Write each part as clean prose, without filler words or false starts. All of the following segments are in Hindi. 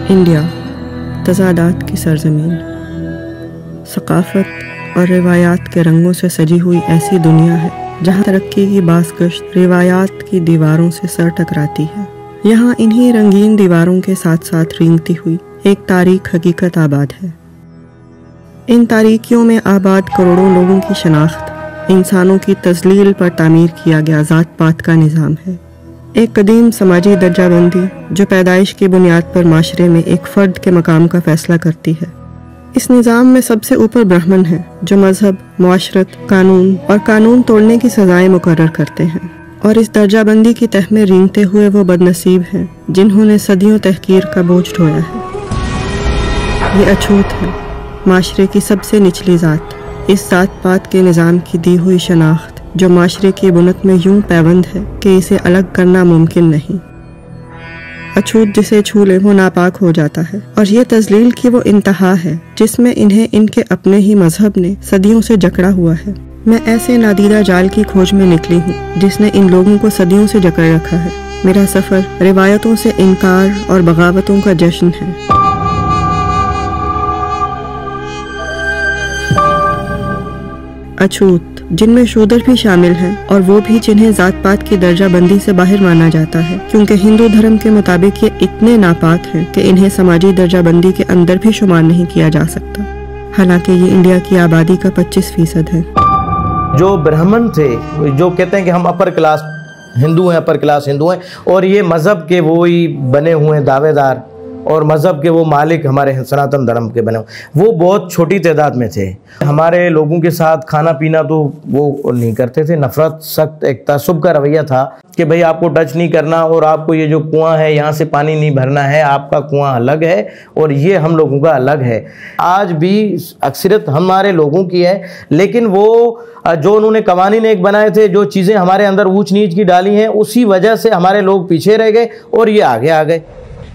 इंडिया तज़ादात की सरज़मीन, सकाफ़त और रिवायात के रंगों से सजी हुई ऐसी दुनिया है जहाँ तरक्की की बाज़गश्त रिवायात की दीवारों से सर टकराती है। यहाँ इन्हीं रंगीन दीवारों के साथ साथ रेंगती हुई एक तारीख हकीकत आबाद है। इन तारीकियों में आबाद करोड़ों लोगों की शनाख्त, इंसानों की तज़लील पर तामीर किया गया ज़ात पात का निज़ाम है। एक कदीम समाजी दर्जाबंदी जो पैदाइश की बुनियाद पर माशरे में एक फ़र्द के मकाम का फ़ैसला करती है। इस निज़ाम में सबसे ऊपर ब्राह्मण है जो मज़हब, मुआशरत, कानून और कानून तोड़ने की सज़ाएं मुकर्रर करते हैं। और इस दर्जाबंदी की तह में रेंगते हुए वो बदनसीब हैं जिन्होंने सदियों तहकीर का बोझ ढोया है। ये अछूत है, माशरे की सबसे निचली ज़ात, इस ज़ात पात के निज़ाम की दी हुई शनाख्त जो माशरे की बुनत में यूं पैबंद है कि इसे अलग करना मुमकिन नहीं। अछूत जिसे छू ले वो नापाक हो जाता है, और ये तज़लील की वो इंतहा है जिसमें इन्हें इनके अपने ही मजहब ने सदियों से जकड़ा हुआ है। मैं ऐसे नादीदा जाल की खोज में निकली हूँ जिसने इन लोगों को सदियों से जकड़ रखा है। मेरा सफ़र रिवायतों से इनकार और बगावतों का जश्न है। अछूत जिनमें शूदर भी शामिल हैं, और वो भी जिन्हें ज़ात पात की दर्जाबंदी से बाहर माना जाता है, क्योंकि हिंदू धर्म के मुताबिक ये इतने नापाक हैं कि इन्हें समाजी दर्जाबंदी के अंदर भी शुमार नहीं किया जा सकता। हालांकि ये इंडिया की आबादी का 25% है। जो ब्राह्मण थे, जो कहते हैं कि हम अपर क्लास हिंदू हैं, अपर क्लास हिंदू हैं, और ये मज़हब के वो ही बने हुए हैं दावेदार, और मज़हब के वो मालिक हमारे सनातन धर्म के बने, वो बहुत छोटी तादाद में थे। हमारे लोगों के साथ खाना पीना तो वो नहीं करते थे। नफ़रत, सख्त एक तासुब का रवैया था कि भाई आपको टच नहीं करना, और आपको ये जो कुआं है यहाँ से पानी नहीं भरना है, आपका कुआं अलग है और ये हम लोगों का अलग है। आज भी अक्सरियत हमारे लोगों की है, लेकिन वो जो उन्होंने कवानीन एक बनाए थे, जो चीज़ें हमारे अंदर ऊँच नीच की डाली हैं, उसी वजह से हमारे लोग पीछे रह गए और ये आगे आ गए।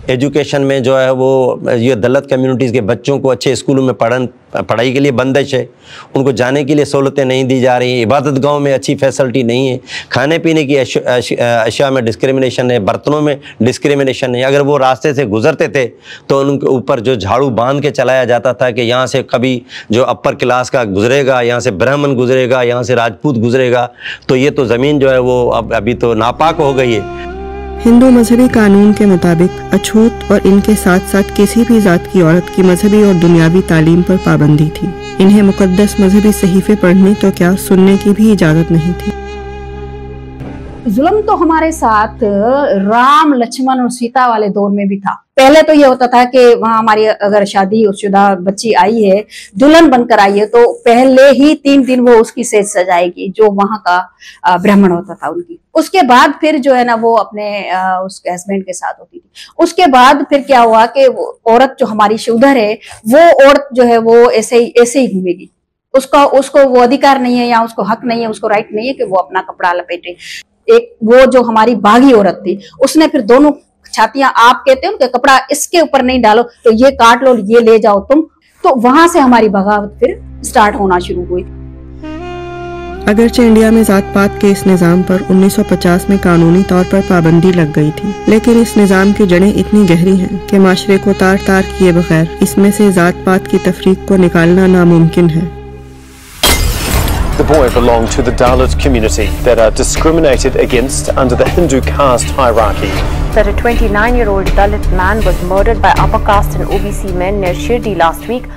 एजुकेशन में जो है वो ये दलित कम्युनिटीज़ के बच्चों को अच्छे स्कूलों में पढ़ाई के लिए बंदिश है, उनको जाने के लिए सहूलतें नहीं दी जा रही हैं। इबादत गाँव में अच्छी फैसिलिटी नहीं है, खाने पीने की अशिया में डिस्क्रिमिनेशन है, बर्तनों में डिस्क्रिमिनेशन है। अगर वो रास्ते से गुजरते थे तो उनके ऊपर जो झाड़ू बांध के चलाया जाता था कि यहाँ से कभी जो अपर क्लास का गुजरेगा, यहाँ से ब्राह्मण गुजरेगा, यहाँ से राजपूत गुजरेगा, तो ये तो ज़मीन जो है वो अभी तो नापाक हो गई है। हिंदू मजहबी कानून के मुताबिक अछूत और इनके साथ साथ किसी भी ज़ात की औरत की मजहबी और दुनियावी तालीम पर पाबंदी थी। इन्हें मुकद्दस मजहबी सहीफे पढ़ने तो क्या सुनने की भी इजाज़त नहीं थी। जुल्म तो हमारे साथ राम, लक्ष्मण और सीता वाले दौर में भी था। पहले तो ये होता था कि वहाँ हमारी अगर शादीशुदा बच्ची आई है, दुल्हन बनकर आई है, तो पहले ही 3 दिन वो उसकी सेज सजाएगी, जो वहाँ का ब्राह्मण होता था उनकी। उसके बाद फिर जो है ना वो अपने उसके हस्बैंड के साथ होती थी। उसके बाद फिर क्या हुआ कि औरत जो हमारी शूदर है, वो औरत जो है वो ऐसे ही घूमेगी। उसको वो अधिकार नहीं है या उसको हक नहीं है, उसको राइट नहीं है कि वो अपना कपड़ा लपेटे। एक वो जो हमारी बागी औरत थी, उसने फिर दोनों छातियां, आप कहते हो उनका कपड़ा इसके ऊपर नहीं डालो, तो ये काट लो, ये ले जाओ तुम। तो वहां से हमारी बगावत फिर स्टार्ट होना शुरू हुई। अगरचे इंडिया में ज़ात पात के इस निज़ाम पर 1950 में कानूनी तौर पर पाबंदी लग गई थी, लेकिन इस निज़ाम की जड़ें इतनी गहरी हैं कि माशरे को तार तार किए बगैर इसमें से ज़ात पात की तफरीक को निकालना नामुमकिन है। The boy belonged to the Dalit community that are discriminated against under the Hindu caste hierarchy. That a 29-year-old Dalit man was murdered by upper caste and OBC men near Shirdi last week.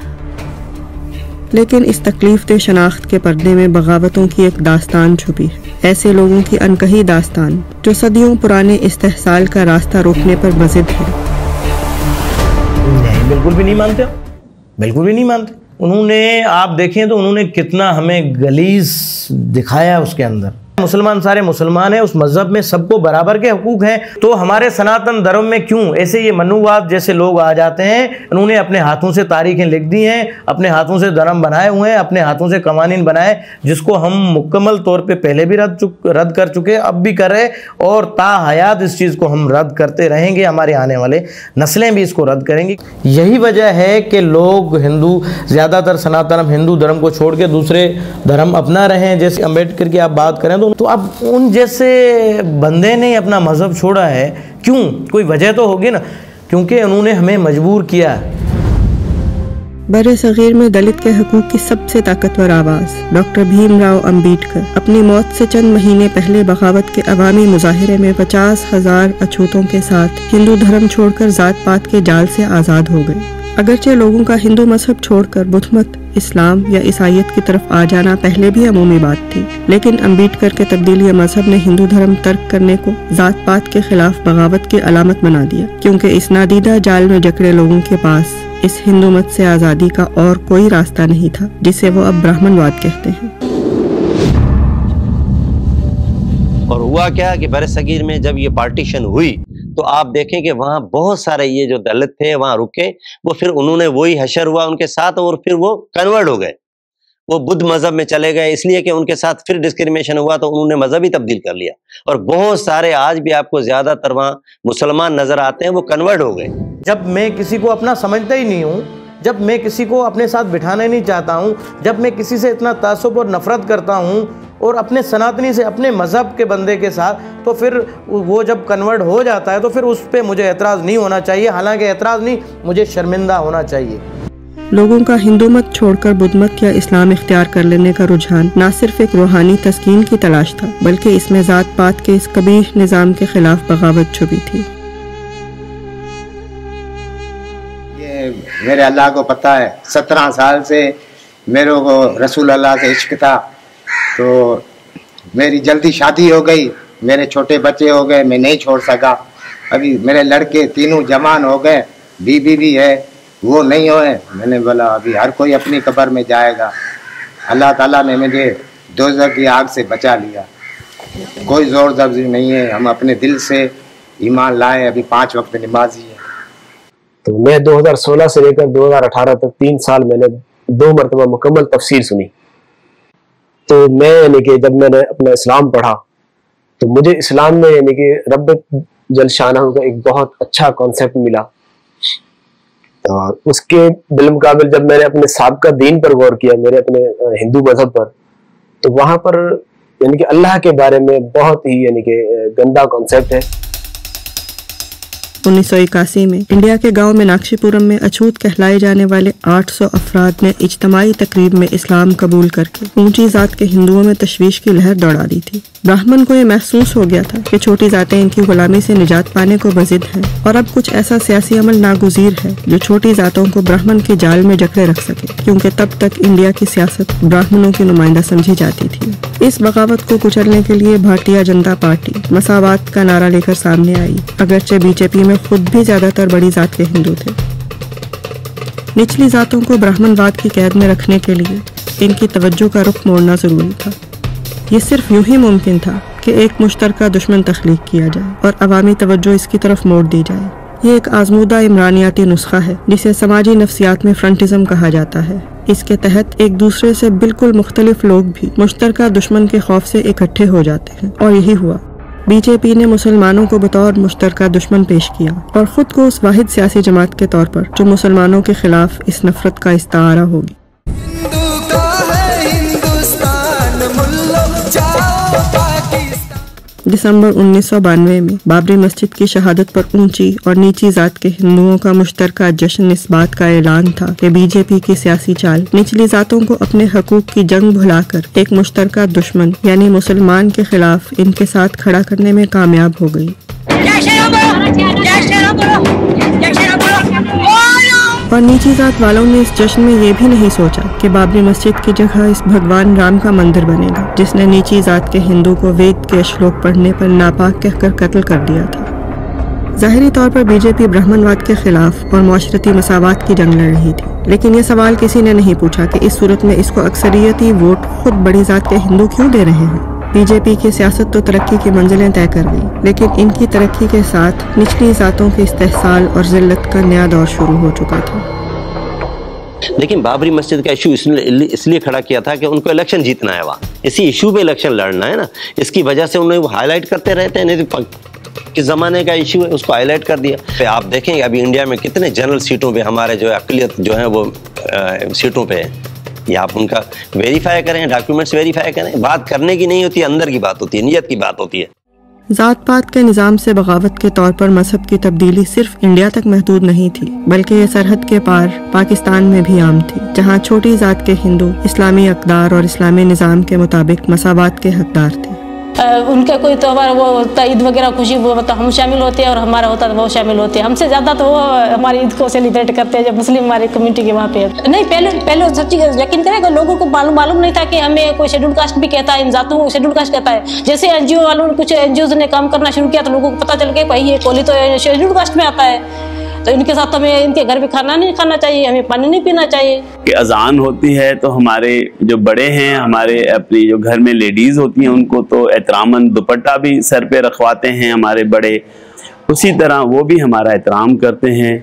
लेकिन इस तकलीफ दे शनाख्त के पर्दे में बगावतों की एक दास्तान छुपी है। ऐसे लोगों की अनकही दास्तान जो सदियों पुराने इस्तेहसाल का रास्ता रोकने पर मज़िद है। नहीं, बिल्कुल भी नहीं मानते, बिल्कुल भी नहीं मानते। उन्होंने, आप देखें तो उन्होंने कितना हमें गलीज दिखाया उसके अंदर। मुसलमान सारे मुसलमान हैं, उस मज़हब में सबको बराबर के हकूक़ हैं, तो हमारे सनातन धर्म में क्यों ऐसे ये मनुवाद जैसे लोग आ जाते हैं। उन्होंने अपने हाथों से तारीखें लिख दी हैं, अपने हाथों से धर्म बनाए हुए हैं, अपने हाथों से कवानीन बनाए, जिसको हम मुकम्मल तौर पे पहले भी रद्द कर चुके, अब भी कर रहे, और ताहयात इस चीज़ को हम रद्द करते रहेंगे। हमारे आने वाले नस्लें भी इसको रद्द करेंगी। यही वजह है कि लोग हिंदू, ज़्यादातर सनातन हिंदू धर्म को छोड़ के दूसरे धर्म अपना रहे हैं। जैसे अम्बेडकर की आप बात करें तो अब उन जैसे बंदे ने अपना मज़हब छोड़ा है, क्यों? कोई वजह तो होगी ना क्योंकि उन्होंने हमें मजबूर किया। बड़े सगीर में दलित के हकूक की सबसे ताकतवर आवाज़ डॉक्टर भीमराव अंबेडकर अपनी मौत से चंद महीने पहले बगावत के अवामी मुजाहिरे में 50,000 अछूतों के साथ हिंदू धर्म छोड़कर जात पात के जाल से आज़ाद हो गए। अगरचे लोगों का हिंदू मजहब छोड़कर बुद्ध मत, इस्लाम या ईसाइयत की तरफ आ जाना पहले भी अमूमी बात थी, लेकिन अंबेडकर के तब्दीली मजहब ने हिंदू धर्म तर्क करने को जात पात के खिलाफ बगावत की अलामत बना दिया, क्योंकि इस नादीदा जाल में जकड़े लोगों के पास इस हिंदू मत से आज़ादी का और कोई रास्ता नहीं था, जिसे वो अब ब्राह्मणवाद कहते हैं। और हुआ क्या कि बरसगीर में जब ये पार्टीशन हुई तो आप देखें कि वहाँ बहुत सारे ये जो दलित थे वहाँ रुके, वो फिर उन्होंने वही हशर हुआ उनके साथ और फिर वो कन्वर्ट हो गए, वो बुद्ध मजहब में चले गए, इसलिए कि उनके साथ फिर डिस्क्रिमिनेशन हुआ तो उन्होंने मजहब ही तब्दील कर लिया। और बहुत सारे आज भी आपको ज्यादातर वहाँ मुसलमान नजर आते हैं, वो कन्वर्ट हो गए। जब मैं किसी को अपना समझता ही नहीं हूँ, जब मैं किसी को अपने साथ बिठाना ही नहीं चाहता हूँ, जब मैं किसी से इतना तासुब और नफरत करता हूँ और अपने सनातनी से, अपने मज़हब के बंदे के साथ, तो फिर वो जब कन्वर्ट हो जाता है तो फिर उस पर मुझे एतराज़ नहीं होना चाहिए, हालांकि एतराज़ नहीं, मुझे शर्मिंदा होना चाहिए। लोगों का हिंदू मत छोड़कर बुद्ध मत या इस्लाम इख्तियार कर लेने का रुझान न सिर्फ एक रूहानी तस्कीन की तलाश था, बल्कि इसमें जात पात के इस कबीह निज़ाम के खिलाफ बगावत छुपी थी। ये मेरे अल्लाह को पता है, 17 साल से मेरे को रसूल अल्लाह से इश्क था, तो मेरी जल्दी शादी हो गई, मेरे छोटे बच्चे हो गए, मैं नहीं छोड़ सका। अभी मेरे लड़के तीनों जवान हो गए, बीबी भी है, वो नहीं होए। मैंने बोला अभी हर कोई अपनी कब्र में जाएगा। अल्लाह ताला ने मुझे दोज़ख की आग से बचा लिया। कोई जोर जबरदस्ती नहीं है, हम अपने दिल से ईमान लाए, अभी 5 वक्त नमाजी है। तो मैं 2016 से लेकर 2018 तक 3 साल मैंने 2 मरतबा मुकम्मल तफसीर सुनी। तो मैं यानी कि जब मैंने अपना इस्लाम पढ़ा तो मुझे इस्लाम में यानी कि रब जल शानहू का एक बहुत अच्छा कॉन्सेप्ट मिला। और उसके बिलमुकाबिल जब मैंने अपने साबिका दीन पर गौर किया, मेरे अपने हिंदू मजहब पर, तो वहां पर यानी कि अल्लाह के बारे में बहुत ही यानी कि गंदा कॉन्सेप्ट है। 1981 में इंडिया के गांव मीनाक्षीपुरम में अछूत कहलाए जाने वाले 800 अफराद ने इज्तमाई तकरीब में इस्लाम कबूल करके ऊंची जात के हिंदुओं में तशवीश की लहर दौड़ा दी थी। ब्राह्मण को ये महसूस हो गया था कि छोटी जातें इनकी गुलामी से निजात पाने को बजिद हैं, और अब कुछ ऐसा सियासी अमल नागुज़ीर है जो छोटी जातों को ब्राह्मण के जाल में जकड़े रख सके, क्योंकि तब तक इंडिया की सियासत ब्राह्मणों की नुमाइंदा समझी जाती थी। इस बगावत को कुचलने के लिए भारतीय जनता पार्टी मसावात का नारा लेकर सामने आई, अगरचे बीजेपी में खुद भी ज्यादातर बड़ी जात के हिंदू थे। निचली जातों को ब्राह्मणवाद की कैद में रखने के लिए इनकी तवज्जो का रुख मोड़ना जरूरी था। ये सिर्फ यूं ही मुमकिन था कि एक मुश्तरका दुश्मन तख्लीक किया जाए और अवामी तवज्जो इसकी तरफ मोड़ दी जाए। ये एक आजमूदा इमरानियाती नुस्खा है जिसे समाजी नफ्सियात में फ्रंटिज्म कहा जाता है। इसके तहत एक दूसरे से बिल्कुल मुख्तलिफ लोग भी मुश्तरका दुश्मन के खौफ से इकट्ठे हो जाते हैं, और यही हुआ। बीजेपी ने मुसलमानों को बतौर मुश्तरका दुश्मन पेश किया और ख़ुद को उस वाहिद सियासी जमात के तौर पर जो मुसलमानों के खिलाफ इस नफरत का इस्तारा होगी। दिसंबर 1992 में बाबरी मस्जिद की शहादत पर ऊंची और नीची जात के हिंदुओं का मुश्तरका जश्न इस बात का ऐलान था कि बीजेपी की सियासी चाल निचली जातों को अपने हकूक की जंग भुलाकर एक मुश्तरका दुश्मन यानी मुसलमान के खिलाफ इनके साथ खड़ा करने में कामयाब हो गई। और नीची जात वालों ने इस जश्न में ये भी नहीं सोचा कि बाबरी मस्जिद की जगह इस भगवान राम का मंदिर बनेगा, जिसने नीची जात के हिंदू को वेद के श्लोक पढ़ने पर नापाक कहकर कत्ल कर दिया था। ज़ाहिरी तौर पर बीजेपी ब्राह्मणवाद के खिलाफ और माशरती मसावात की जंग लड़ रही थी, लेकिन ये सवाल किसी ने नहीं पूछा कि इस सूरत में इसको अक्सरियती वोट खुद बड़ी जात के हिंदू क्यों दे रहे हैं। बीजेपी की सियासत तो तरक्की की मंजिलें तय कर गई, लेकिन इनकी तरक्की के साथ निचली जातों के इस्तेहसाल और जिल्लत का नया दौर शुरू हो चुका था। लेकिन बाबरी मस्जिद का इशू इसलिए खड़ा किया था कि उनको इलेक्शन जीतना है, वहाँ इसी इशू पे इलेक्शन लड़ना है ना, इसकी वजह से उन्हें वो हाईलाइट करते रहते हैं। नहीं तो किस ज़माने का इशू है, उसको हाईलाइट कर दिया। फिर आप देखेंगे अभी इंडिया में कितने जनरल सीटों पे हमारे जो अक़लियत जो है वो सीटों पे है, ये आप उनका वेरीफाई करें, डॉक्यूमेंट्स वेरीफाई करें। बात करने की नहीं होती, अंदर की बात होती है, नियत की बात होती है। जात पात के निज़ाम से बगावत के तौर पर मजहब की तब्दीली सिर्फ इंडिया तक महदूद नहीं थी, बल्कि ये सरहद के पार पाकिस्तान में भी आम थी, जहाँ छोटी जात के हिंदू इस्लामी अक़दार और इस्लामी निज़ाम के मुताबिक मसावात के हकदार थे। उनका कोई त्यौहार वो होता ईद वगैरह खुशी वो मतलब हम शामिल होते हैं और हमारा होता है वो शामिल होते हैं। हमसे ज़्यादा तो वो हमारी ईद को सेलिब्रेट करते हैं जब मुस्लिम हमारी कम्युनिटी के वहाँ पे नहीं। पहले सच्ची यकीन करेगा, लोगों को मालूम नहीं था कि हमें कोई शेड्यूल कास्ट भी कहता है, इन जातों को शेड्यूल कास्ट कहता है। जैसे एनजीओ वालों ने कुछ एनजीओ ने काम करना शुरू किया तो लोगों को पता चल गया भाई ये कोहली तो शेड्यूल कास्ट में आता है, तो इनके साथ हमें इनके घर पे खाना नहीं खाना चाहिए, हमें पानी नहीं पीना चाहिए। कि अजान होती है तो हमारे जो बड़े हैं, हमारे अपनी जो घर में लेडीज होती हैं, उनको तो एहतरामन दुपट्टा भी सर पे रखवाते हैं हमारे बड़े, उसी तरह वो भी हमारा एहतराम करते हैं।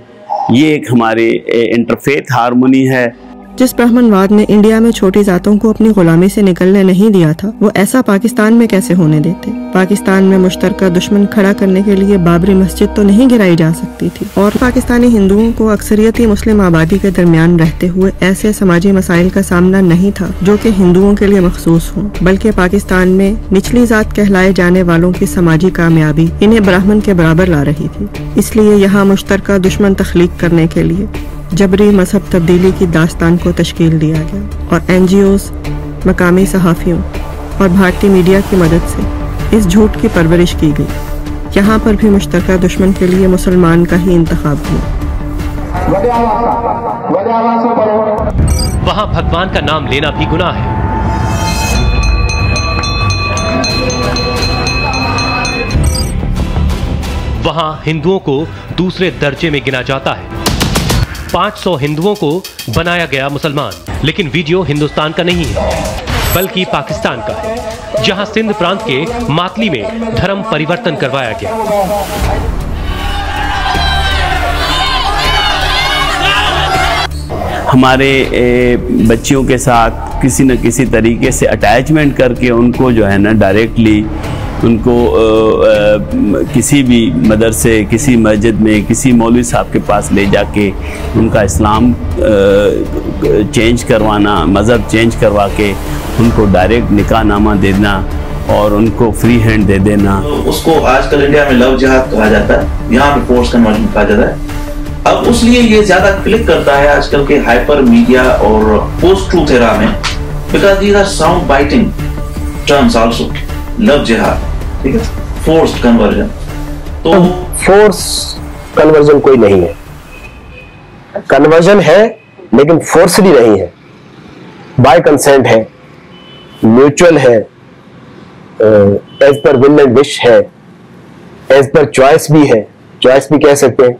ये एक हमारी इंटरफेथ हारमोनी है। जिस ब्राह्मणवाद ने इंडिया में छोटी जातों को अपनी गुलामी से निकलने नहीं दिया था, वो ऐसा पाकिस्तान में कैसे होने देते। पाकिस्तान में मुश्तरका दुश्मन खड़ा करने के लिए बाबरी मस्जिद तो नहीं गिराई जा सकती थी, और पाकिस्तानी हिंदुओं को अक्सरियती मुस्लिम आबादी के दरमियान रहते हुए ऐसे समाजी मसाइल का सामना नहीं था जो कि हिंदुओं के लिए मखसूस हों, बल्कि पाकिस्तान में निचली जात कहलाए जाने वालों की समाजी कामयाबी इन्हें ब्राह्मण के बराबर ला रही थी। इसलिए यहाँ मुश्तरका दुश्मन तख्लीक करने के लिए जबरी मजहब तब्दीली की दास्तान को तश्कील दिया गया, और एनजीओज़, मकामी सहाफ़ियों और भारतीय मीडिया की मदद से इस झूठ की परवरिश की गई। यहाँ पर भी मुश्तरका दुश्मन के लिए मुसलमान का ही इंतखाब हुआ। वहाँ भगवान का नाम लेना भी गुनाह है। वहाँ हिंदुओं को दूसरे दर्जे में गिना जाता है। 500 हिंदुओं को बनाया गया मुसलमान, लेकिन वीडियो हिंदुस्तान का नहीं है बल्कि पाकिस्तान का है, जहां सिंध प्रांत के मातली में धर्म परिवर्तन करवाया गया। हमारे बच्चियों के साथ किसी न किसी तरीके से अटैचमेंट करके उनको जो है ना डायरेक्टली उनको किसी भी मदरसे, किसी मस्जिद में, किसी मौलवी साहब के पास ले जाके उनका इस्लाम चेंज करवाना, मज़हब चेंज करवा के उनको डायरेक्ट निकाहनामा देना और उनको फ्री हैंड दे देना। उसको आजकल इंडिया में लव जिहाद कहा जाता है, यहाँ पे फोर्स कन्वर्जन कहा जाता है। अब उसलिए ये ज्यादा क्लिक करता है आजकल के हाइपर मीडिया और पोस्ट ट्रूथ एरा में, because these are sound biting terms also. Love जिहाद, ठीक है, फोर्स्ड कन्वर्जन। तो फोर्स कन्वर्जन कोई नहीं है, कन्वर्जन है लेकिन फोर्सली नहीं है, बाय कंसेंट है, म्यूचुअल है, as per will and wish है, एज पर चॉइस भी है, चॉइस भी कह सकते हैं,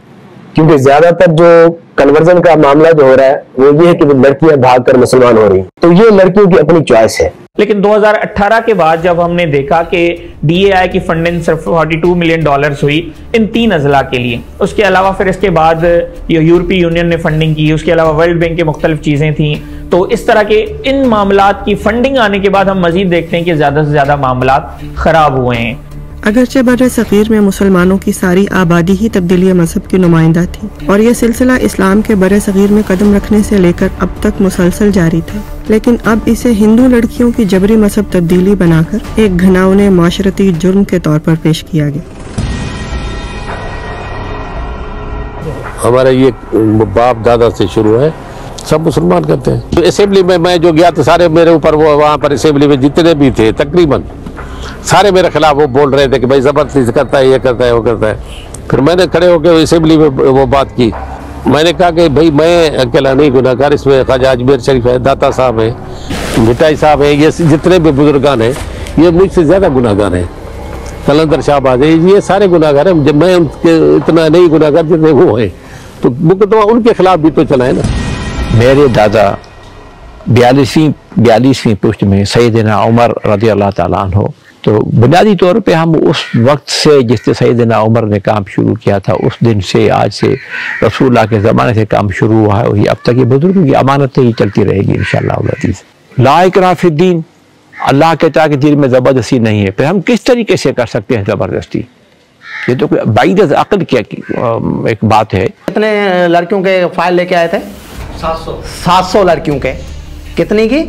क्योंकि ज्यादातर जो कन्वर्जन का मामला जो हो रहा है वो ये है कि लड़कियां भागकर मुसलमान हो रही हैं, तो ये लड़कियों की अपनी चॉइस है। लेकिन 2018 के बाद जब हमने देखा कि DAI की फंडिंग सिर्फ $42 मिलियन हुई इन 3 अजला के लिए, उसके अलावा फिर इसके बाद यूरोपीय यूनियन ने फंडिंग की, उसके अलावा वर्ल्ड बैंक की मुख्तलिफ चीज़ें थी, तो इस तरह के इन मामलात की फंडिंग आने के बाद हम मजीद देखते हैं कि ज़्यादा से ज़्यादा मामलात ख़राब हुए हैं। अगरचे बर्रे सगीर में मुसलमानों की सारी आबादी ही तब्दीली मजहब की नुमाइंदा थी, और ये सिलसिला इस्लाम के बर्रे सगीर में कदम रखने से लेकर अब तक मुसलसल जारी था, लेकिन अब इसे हिंदू लड़कियों की जबरी मजहब तब्दीली बनाकर एक घिनौने माशरती जुर्म के तौर पर पेश किया गया। हमारे ये बाप दादा से शुरू है, सब मुसलमान करते हैं। तो असेंबली में मैं जो गया तो सारे मेरे ऊपर, वो वहाँ पर असेंबली में जितने भी थे तकरीबन सारे मेरे खिलाफ वो बोल रहे थे कि भाई जबरदस्ती करता है, ये करता है, वो करता है। फिर मैंने खड़े होकर असेंबली में वो बात की, मैंने कहा कि भाई मैं अकेला नहीं गुनाहगार, इसमें ख्वाजा अजमेर शरीफ है, दाता साहब है, मिठाई साहब है, ये जितने भी बुजुर्गान हैं ये मुझसे ज़्यादा गुनाहगार हैं, कलंदर शहबाज है, ये सारे गुनाहगार हैं। जब मैं उनके इतना नहीं गुनाहगार जितने वो हैं, तो मुकदमा उनके खिलाफ भी तो चला है ना। मेरे दादा 42वीं पुश्त में सैयदना उमर रज़ियल्लाहु ताला अन्हु, तो बुनियादी तौर पे हम उस वक्त से जिससे सैयदना उमर ने काम शुरू किया था, उस दिन से आज से रसूलुल्लाह के ज़माने से काम शुरू हुआ है, वही अब तक ये बुजुर्गों की अमानत ही चलती रहेगी इंशाअल्लाह। ला इकराह फिद्दीन, अल्लाह कहता है कि दिल में ज़बरदस्ती नहीं है, फिर हम किस तरीके से कर सकते हैं ज़बरदस्ती? ये तो बाइद अक़ल की एक बात है। कितने लड़कियों के फाइल लेके आए थे? 700 लड़कियों के। कितनी की?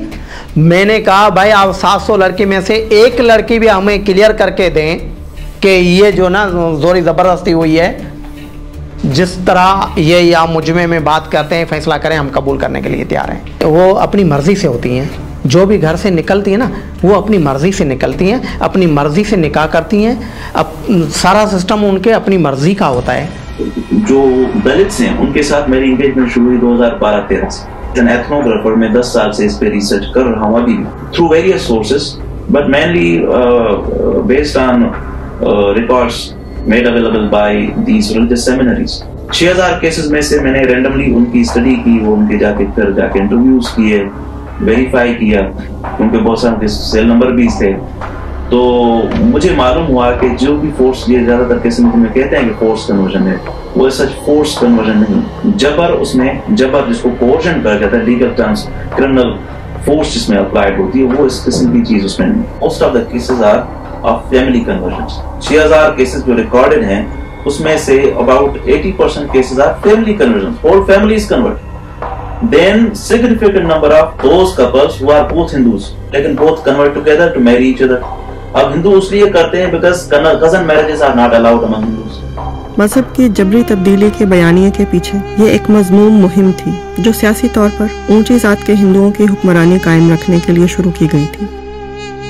मैंने कहा भाई आप 700 लड़की में से एक लड़की भी हमें क्लियर करके दें कि ये जो ना जोरी ज़बरदस्ती हुई है, जिस तरह ये या मुजमे में बात करते हैं, फैसला करें, हम कबूल करने के लिए तैयार हैं। वो अपनी मर्ज़ी से होती हैं, जो भी घर से निकलती हैं ना, वो अपनी मर्ज़ी से निकलती हैं, अपनी मर्ज़ी से निकाह करती हैं। अब सारा सिस्टम उनके अपनी मर्ज़ी का होता है। जो दलित्स हैं उनके साथ मेरी इंगेजमेंट शुरू हुई 2012-13 से। एथनोग्राफर में 10 साल से इस पे रिसर्च कर रहा हूँ अभी भी, through various sources, but mainly based on records made available by these religious seminaries. 6000 cases में से मैंने रैंडमली उनकी स्टडी की, वो उनके जाके इंटरव्यूज किए, वेरीफाई किया, उनके बहुत सारे सेल नंबर भी थे। तो मुझे मालूम हुआ कि जो भी फोर्स, ये ज्यादातर केसेस में कहते हैं कि फोर्स कन्वर्जन है, वो सच फोर्स कन्वर्जन नहीं, जबर, उसमें जबर जिसको कोर्जन कहा जाता है, लीगल टर्म्स, क्रिमिनल फोर्स जिसमें अप्लाइड होती है, वो इस किस्म की चीज उसमें नहीं। Most of the cases are of family conversion. 6000 cases जो रिकॉर्डेड हैं उसमें से about 80% cases are family conversion, whole family is converted. Then significant number of those couples who are both Hindus, लेकिन both convert together to marry each other। अब हिंदू इसलिए करते हैं because cousin marriages are not allowed among Hindus। मजहब की जबरी तब्दीली के बयानिए के पीछे ये एक मजमूम मुहिम थी जो सियासी तौर पर ऊंची जात के हिंदुओं की हुक्मरानी कायम रखने के लिए शुरू की गई थी,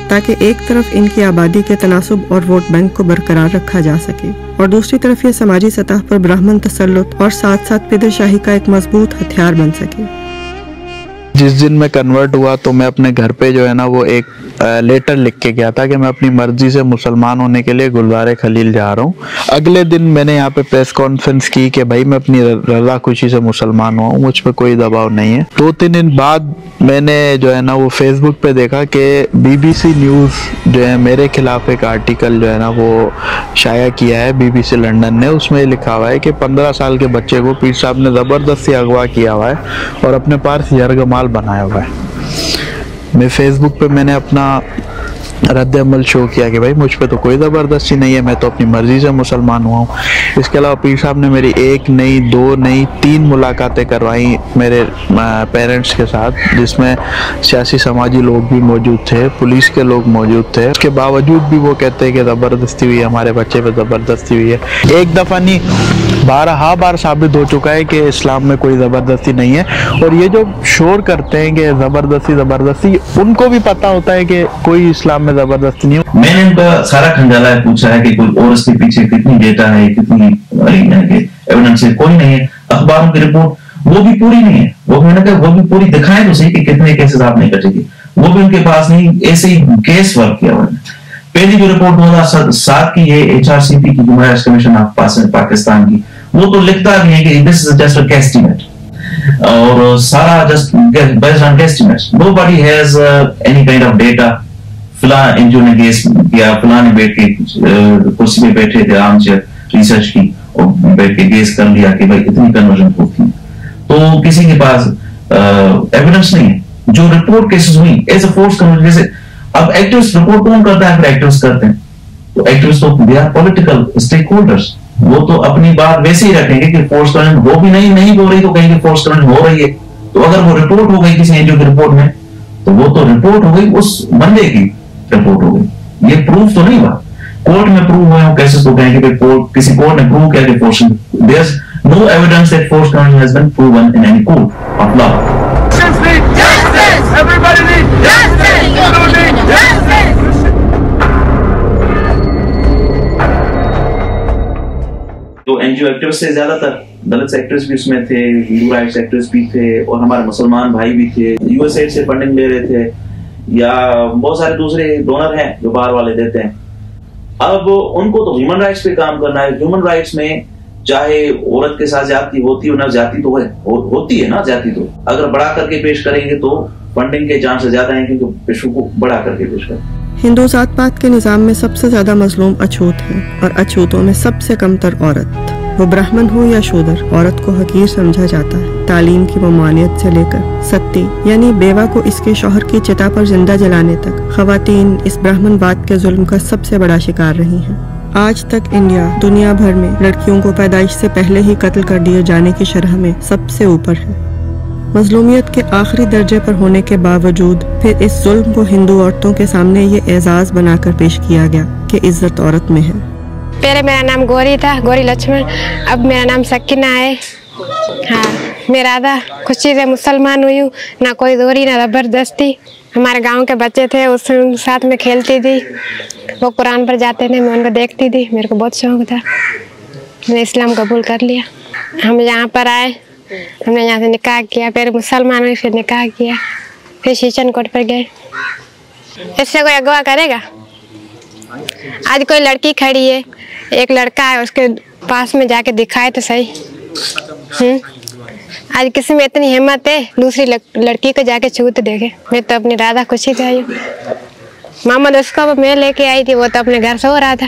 ताकि एक तरफ इनकी आबादी के तनासुब और वोट बैंक को बरकरार रखा जा सके और दूसरी तरफ ये समाजी सतह पर ब्राह्मण तसल्लुत और साथ साथ पिदरशाही का एक मजबूत हथियार बन सके। जिस दिन मैं कन्वर्ट हुआ तो मैं अपने घर पे जो है ना वो एक लेटर लिख के गया था कि मैं अपनी मर्जी से मुसलमान होने के लिए गुरुद्वारे खलील जा रहा हूँ। अगले दिन मैंने यहाँ पे प्रेस कॉन्फ्रेंस की कि भाई मैं अपनी रजा खुशी से मुसलमान हुआ हूँ, मुझ पर कोई दबाव नहीं है। 2-3 दिन बाद मैंने जो है ना वो फेसबुक पे देखा कि BBC न्यूज़ जो है मेरे खिलाफ एक आर्टिकल जो है ना वो शाया किया है BBC लंदन ने। उसमें लिखा हुआ है कि 15 साल के बच्चे को पीर साहब ने ज़बरदस्ती अगवा किया हुआ है और अपने पास यरगमाल बनाया हुआ है। मैं फेसबुक पे मैंने अपना रद्द अमल शो किया कि भाई मुझ पे तो कोई ज़बरदस्ती नहीं है, मैं तो अपनी मर्ज़ी से मुसलमान हुआ हूँ। इसके अलावा पीर साहब ने मेरी 1 नहीं 2 नहीं 3 मुलाकातें करवाई मेरे पेरेंट्स के साथ, जिसमें सियासी समाजी लोग भी मौजूद थे, पुलिस के लोग मौजूद थे। उसके बावजूद भी वो कहते हैं कि ज़बरदस्ती हुई है, हमारे बच्चे पे ज़बरदस्ती हुई है। एक दफ़ा नहीं 12 बार साबित हो चुका है कि इस्लाम में कोई ज़बरदस्ती नहीं है। और ये जो शोर करते हैं कि ज़बरदस्ती, उनको भी पता होता है कि कोई इस्लाम में ज़बरदस्ती नहीं है। मैंने उनका सारा खंगाला पूछा है कि कोई और इसके पीछे कितनी डेटा है, कितनी एविडेंस है, कोई नहीं है। अखबारों की रिपोर्ट वो भी पूरी नहीं है, वो मैंने कहा वो भी पूरी दिखाएं तो सही कि कितने केसेस आपने कटेंगे, वो भी उनके पास नहीं, ऐसे ही केस वर्क किया हुआ है। पहली जो रिपोर्ट 2007 की है HRCP की, human rights commission of Pakistan की, वो तो लिखता भी है कि this is just a guesstimate, और सारा just based on guesstimates, nobody has any kind of data. फलां एनजीओ ने केस किया, फलां ने बैठ के कुर्सी पे बैठे थे, आराम से रिसर्च की और बैठ के केस कर लिया कि भाई इतनी कन्वर्जन होती है, तो किसी के पास एविडेंस नहीं है। जो रिपोर्ट केसेस हुई एज अ फोर्स कन्वर्जन, जैसे अब एक्टिविस्ट रिपोर्ट कौन करता है, फिर एक्टिविस्ट करते हैं, तो एक्टिविस्ट तो they are political stakeholders, वो तो अपनी बात वैसे ही रखेंगे कि फोर्स कन्वर्जन हो भी नहीं हो रही तो कहेंगे फोर्स कन्वर्जन हो रही है। तो अगर वो रिपोर्ट हो गई किसी एनजीओ की रिपोर्ट में, तो वो तो रिपोर्ट हो गई, उस बंदे की रिपोर्ट हो गई, ये प्रूफ तो नहीं हुआ। कोर्ट में प्रूव हुए हो केसेस को कहेंगे किसी कोर्ट ने प्रूव किया कि force, there is no evidence that force conversion has been proven in any court of law. Everybody needs justice. You need justice. तो एनजीओ एक्टिविस्ट से ज्यादातर दलित एक्टिविस्ट भी उसमें थे, हिंदू राइट्स एक्टिविस्ट भी थे, और हमारे मुसलमान भाई भी थे, यूएसएड से फंडिंग ले रहे थे, या बहुत सारे दूसरे डोनर हैं जो बाहर वाले देते हैं। अब उनको तो ह्यूमन राइट्स पे काम करना है। ह्यूमन राइट्स में चाहे औरत के साथ जाति होती हो ना, जाति तो है, होती है ना जाति, तो अगर बढ़ा करके पेश करेंगे तो फंडिंग के चांस ज्यादा है, क्योंकि इशू को बढ़ा करके पेश करें। हिंदू जात पात के निजाम में सबसे ज्यादा मजलूम अछूत है, और अछूतों में सबसे कमतर औरत। वो ब्राह्मण हो या शूदर, औरत को हकीर समझा जाता है। तालीम की ममानियत से लेकर सत्ती यानी बेवा को इसके शौहर की चिता पर जिंदा जलाने तक खवातीन इस ब्राह्मणवाद के जुल्म का सबसे बड़ा शिकार रही हैं। आज तक इंडिया दुनिया भर में लड़कियों को पैदाइश से पहले ही कत्ल कर दिए जाने की शरह में सबसे ऊपर है। मजलूमियत के आखिरी दर्जे पर होने के बावजूद फिर इस जुल्म को हिंदू औरतों के सामने ये एजाज बनाकर पेश किया गया कि इज्जत औरत में है। पहले मेरा नाम गौरी था, गौरी लक्ष्मण। अब मेरा नाम सकीना है। हाँ, मैं राधा खुशी से मुसलमान हुई हूँ, ना कोई जोरी ना ज़बरदस्ती। हमारे गांव के बच्चे थे, उस साथ में खेलती थी, वो कुरान पर जाते थे, मैं उनको देखती थी, मेरे को बहुत शौक था। मैंने इस्लाम कबूल कर लिया। हम यहाँ पर आए, हमने यहाँ से निकाह किया, फिर मुसलमान हुई, फिर निकाह किया, फिर शीशन कोट पर गए। इससे कोई अगवा करेगा? आज कोई लड़की खड़ी है, एक लड़का है, उसके पास में जाके दिखाए तो सही। आज किसी में इतनी हिम्मत है दूसरी लड़की को जाके छूत देखे? मैं तो अपनी राधा खुशी से आई हूँ। मोहम्मद उसको मैं लेके आई थी, वो तो अपने घर सो रहा था।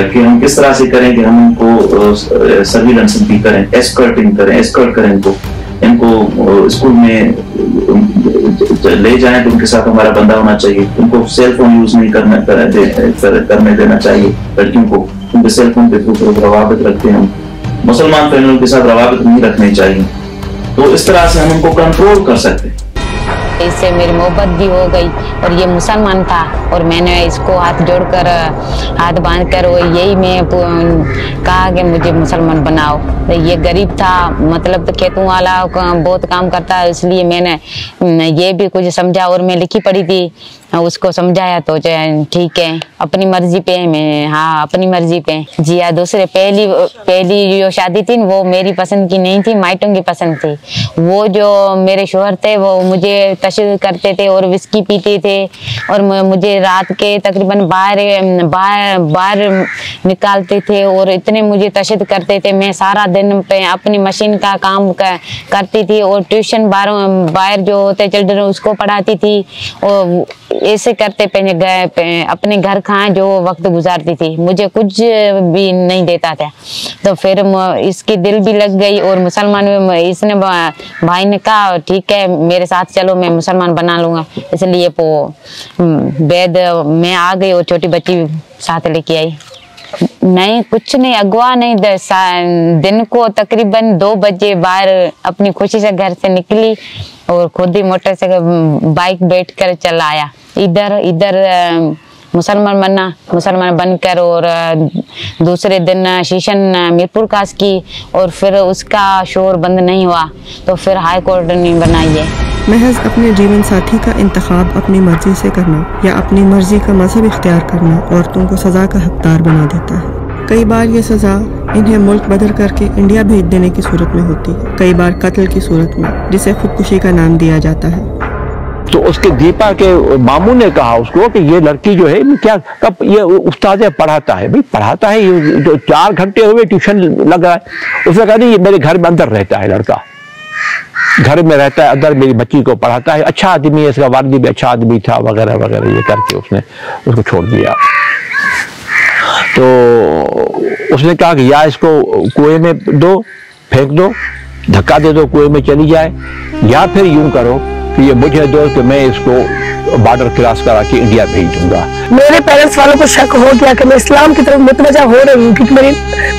कि हम किस तरह से करें कि हम उनको सर्विलेंस भी करें, एस्कॉर्टिंग करें, एस्कॉर्ट करें इनको स्कूल में ले जाएं तो उनके साथ हमारा बंदा होना चाहिए। उनको सेल फोन यूज नहीं करने देना चाहिए लड़कियों को, उनके सेल फोन के थ्रू रवाबित रखते हैं। मुसलमान फैमिलियों के साथ रवाबित नहीं रखने चाहिए, तो इस तरह से हम उनको कंट्रोल कर सकते हैं। इससे मेरी मोहब्बत भी हो गई और ये मुसलमान था और मैंने इसको हाथ जोड़कर हाथ बांधकर वो यही मैं कहा कि मुझे मुसलमान बनाओ। ये गरीब था, मतलब तो खेतों वाला बहुत काम करता है, इसलिए मैंने ये भी कुछ समझा और मैं लिखी पढ़ी थी, उसको समझाया तो ठीक है, अपनी मर्जी पे मैं, हाँ अपनी मर्जी पे। जी हाँ, दूसरे पहली जो शादी थी वो मेरी पसंद की नहीं थी, माइटों की पसंद थी। वो जो मेरे शोहर थे वो मुझे तशद्दुद करते थे और विस्की पीते थे और मुझे रात के तकरीबन बाहर निकालते थे और इतने मुझे तशद्दुद करते थे। मैं सारा दिन पे अपनी मशीन का काम करती थी और ट्यूशन बाहर जो होते चिल्ड्रन उसको पढ़ाती थी और ऐसे करते अपने घर खाए जो वक्त गुजारती थी, मुझे कुछ भी नहीं देता था। तो फिर इसकी दिल भी लग गई और मुसलमान में इसने भाई ने कहा ठीक है मेरे साथ चलो, मैं मुसलमान बना लूँगा। इसलिए वो बैद मैं आ गई और छोटी बच्ची साथ लेके आई। नहीं कुछ नहीं, अगवा नहीं। दिन को तकरीबन 2 बजे बाहर अपनी खुशी से घर से निकली और खुद ही मोटरसाइकिल बाइक बैठ कर चला आया इधर मुसलमान बनकर। और दूसरे दिन शीशन मीरपुर कास की और फिर उसका शोर बंद नहीं हुआ तो फिर हाई कोर्ट ने बनाई है। महज अपने जीवन साथी का इंतखाब अपनी मर्जी से करना या अपनी मर्जी का मजहब इख्तियार करना औरतों को सज़ा का हकदार बना देता है। कई बार ये सज़ा इन्हें मुल्क बदल करके इंडिया भेज देने की सूरत में होती है, कई बार कत्ल की सूरत में, जिसे खुदकुशी का नाम दिया जाता है। तो उसके दीपा के मामू ने कहा उसको कि ये लड़की जो है क्या कब ये उस्ताद पढ़ाता है, भाई पढ़ाता है, ये जो 4 घंटे हुए ट्यूशन लग रहा है। उसने कहा नहीं ये मेरे घर में अंदर रहता है, लड़का घर में रहता है अंदर, मेरी बच्ची को पढ़ाता है, अच्छा आदमी है, इसका वालिद भी अच्छा आदमी था वगैरह वगैरह, ये करके उसने उसको छोड़ दिया। तो उसने कहा कि या इसको कुएं में दो, फेंक दो, धक्का दे दो, कुएं में चली जाए, या फिर यूं करो कि ये मुझे दो कि मैं इसको बॉर्डर क्रॉस करा के इंडिया भेज दूंगा। मेरे पेरेंट्स वालों को शक हो गया कि मैं इस्लाम की तरफ मुतवज्जा हो रही हूँ, क्योंकि मेरी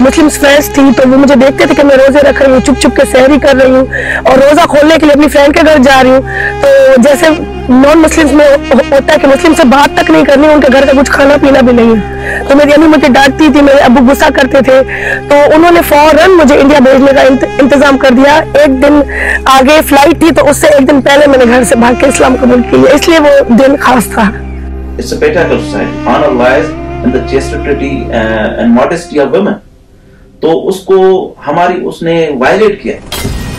मुस्लिम फ्रेंड्स थी तो वो मुझे देखते थे कि मैं रोजे रख रही हूँ, चुप चुप के सहरी कर रही हूँ और रोजा खोलने के लिए अपनी फ्रेंड के घर जा रही हूँ। तो जैसे नॉन मुस्लिम्स में होता है कि मुस्लिम से बात तक नहीं करनी, उनके घर का कुछ खाना पीना भी नहीं है। तो मेरी अम्मी मुझे डांटती थी, मेरे अब्बू गुस्सा करते थे, तो उन्होंने फौरन मुझे इंडिया भेजने का इंतजाम कर दिया। एक दिन आगे फ्लाइट थी तो उससे एक दिन पहले मैंने घर से भाग के इस्लाम कबूल किया, इसलिए वो दिन खास था। It's a patriarchal society. Honor lies in the chastity and modesty of women. तो उसको उसने वायलेट किया।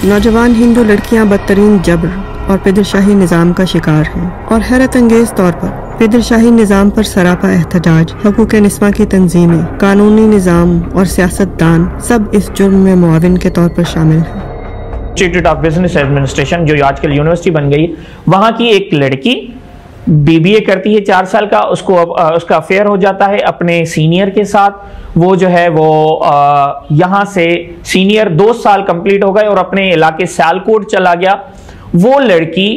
नौजवान हिंदू लड़कियां बदतरीन जबर और पिदरशाही निज़ाम का शिकार हैं और हैरत अंगेज तौर पर पिदरशाही निज़ाम पर सरापा एहतजाज, हकूक़ निस्वां की तंजीमें, कानूनी निज़ाम और सियासतदान सब इस जुर्म में मुआविन के तौर पर शामिल हैं। इंस्टीट्यूट ऑफ बिजनेस एडमिनिस्ट्रेशन जो आजकल यूनिवर्सिटी बन गई, वहाँ की एक लड़की BBA करती है 4 साल का, उसका अफेयर हो जाता है अपने सीनियर के साथ। वो जो है वो यहाँ से सीनियर 2 साल कंप्लीट हो गए और अपने इलाके सियालकोट चला गया। वो लड़की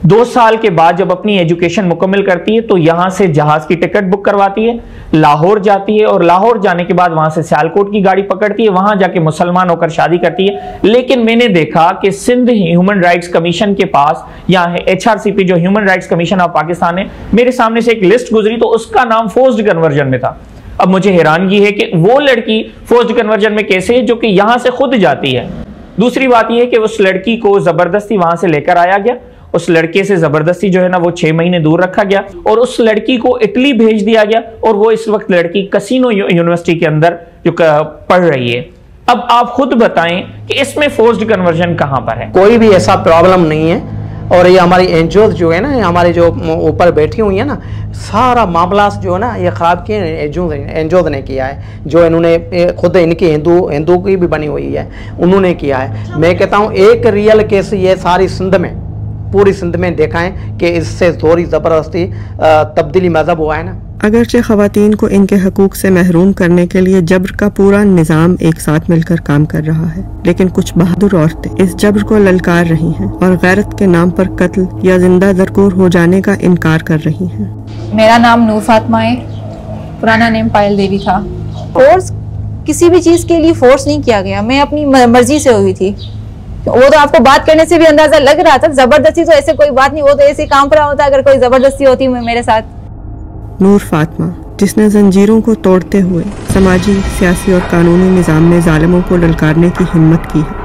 2 साल के बाद जब अपनी एजुकेशन मुकम्मल करती है तो यहां से जहाज की टिकट बुक करवाती है, लाहौर जाती है और लाहौर जाने के बाद वहां से सियालकोट की गाड़ी पकड़ती है, वहां जाके मुसलमान होकर शादी करती है। लेकिन मैंने देखा कि सिंध ह्यूमन राइट्स कमीशन के पास या HRCP जो human rights commission of Pakistan है, मेरे सामने से एक लिस्ट गुजरी तो उसका नाम फोर्स्ड कन्वर्जन में था। अब मुझे हैरानगी है कि वो लड़की फोर्स्ड कन्वर्जन में कैसे है जो कि यहां से खुद जाती है। दूसरी बात यह है कि उस लड़की को जबरदस्ती वहां से लेकर आया गया, उस लड़के से जबरदस्ती जो है ना वो 6 महीने दूर रखा गया और उस लड़की को इटली भेज दिया गया और वो इस वक्त लड़की कसिनो यूनिवर्सिटी के अंदर जो पढ़ रही है। अब आप खुद बताएं कि इसमें फोर्स्ड कन्वर्जन कहां पर है? कोई भी ऐसा प्रॉब्लम नहीं है। और ये हमारी एनजीओ जो है ना, हमारे जो ऊपर बैठी हुई है ना, सारा मामला जो है ना ये ख़राब किए एनजीओ ने किया है, जो इन्होंने खुद इनकी हिंदू की भी बनी हुई है, उन्होंने किया है। मैं कहता हूँ एक रियल केस ये सारी सिंध में, पूरी सिंध में देखा है कि इससे थोड़ी ज़बरदस्ती तब्दीली मज़हब हुआ है ना। अगरचे ख़वातीन को इनके हकूक़ से महरूम करने के लिए जबर का पूरा निज़ाम एक साथ मिलकर काम कर रहा है, लेकिन कुछ बहादुर औरतें इस जबर को ललकार रही हैं और गैरत के नाम पर कत्ल या जिंदा दरकोर हो जाने का इनकार कर रही हैं। मेरा नाम नूर फातिमा है, पुराना नेम पायल देवी था। फोर्स किसी भी चीज़ के लिए फोर्स नहीं किया गया, मैं अपनी मर्जी से हुई थी। वो तो आपको बात करने से भी अंदाजा लग रहा था, जबरदस्ती तो ऐसे कोई बात नहीं, वो तो ऐसे काम रहा होता अगर कोई जबरदस्ती होती मेरे साथ। नूर फातिमा, जिसने जंजीरों को तोड़ते हुए समाजी, सियासी और कानूनी निज़ाम में जालिमों को ललकारने की हिम्मत की है।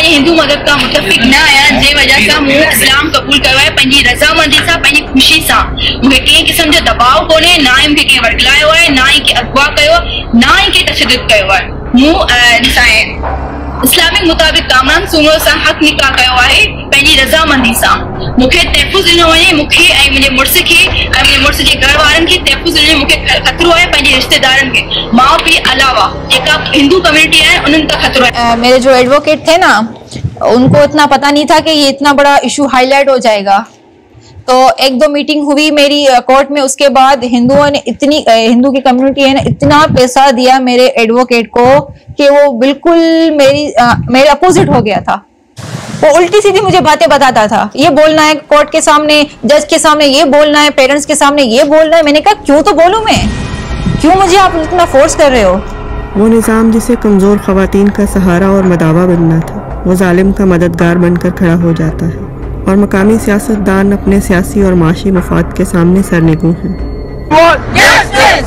हिंदू मज़हब का मुतफिक न आया जे वजह सां मूं इस्लाम कबूल कयो आहे, पंहिंजी रज़ामंदी सां, पंहिंजी ख़ुशी सां। मूंखे कंहिं क़िस्म जो दबाव कोन्हे, ना ई मूंखे कंहिं वरगलायो आहे, ना ई कंहिं अगवा कयो, ना ई कंहिं तशद्दुद कयो आहे। मूं इस्लामिक मुताबिक कामरान सूमो सां हक निकाह कयो आहे, पंहिंजी रज़ामंदी सां। मूंखे तहफ़ुज़ ॾिनो वञे, मूंखे ऐं मुंहिंजे मुड़ुस खे ऐं मुंहिंजे मुड़ुस जे घर वारनि खे तहफ़ुज़ ॾिनो, मूंखे ख़तरो आहे पंहिंजे रिश्तेदारनि खे, माउ पीउ अलावा जेका हिंदू कम्युनिटी है उन्हनि का खतरो है। मेरे जो एडवोकेट थे ना, उनको इतना पता नहीं था कि ये इतना बड़ा इशू हाईलाइट हो जाएगा। तो 1-2 मीटिंग हुई मेरी कोर्ट में, उसके बाद हिंदुओं ने हिंदू की कम्युनिटी है ना इतना पैसा दिया मेरे एडवोकेट को कि वो बिल्कुल मेरे अपोजिट हो गया था। वो उल्टी सीधी मुझे बातें बताता था, ये बोलना है कोर्ट के सामने, जज के सामने ये बोलना है, पेरेंट्स के सामने ये बोलना है। मैंने कहा क्यों तो बोलूं मैं, क्यों मुझे आप इतना फोर्स कर रहे हो? वो निज़ाम जिसे कमज़ोर ख़वातीन का सहारा और मदावा बनना था, वो जालिम का मददगार बनकर खड़ा हो जाता है और मकामी सियासतदान अपने सियासी और माशी मफाद के सामने सरनिगू हैं।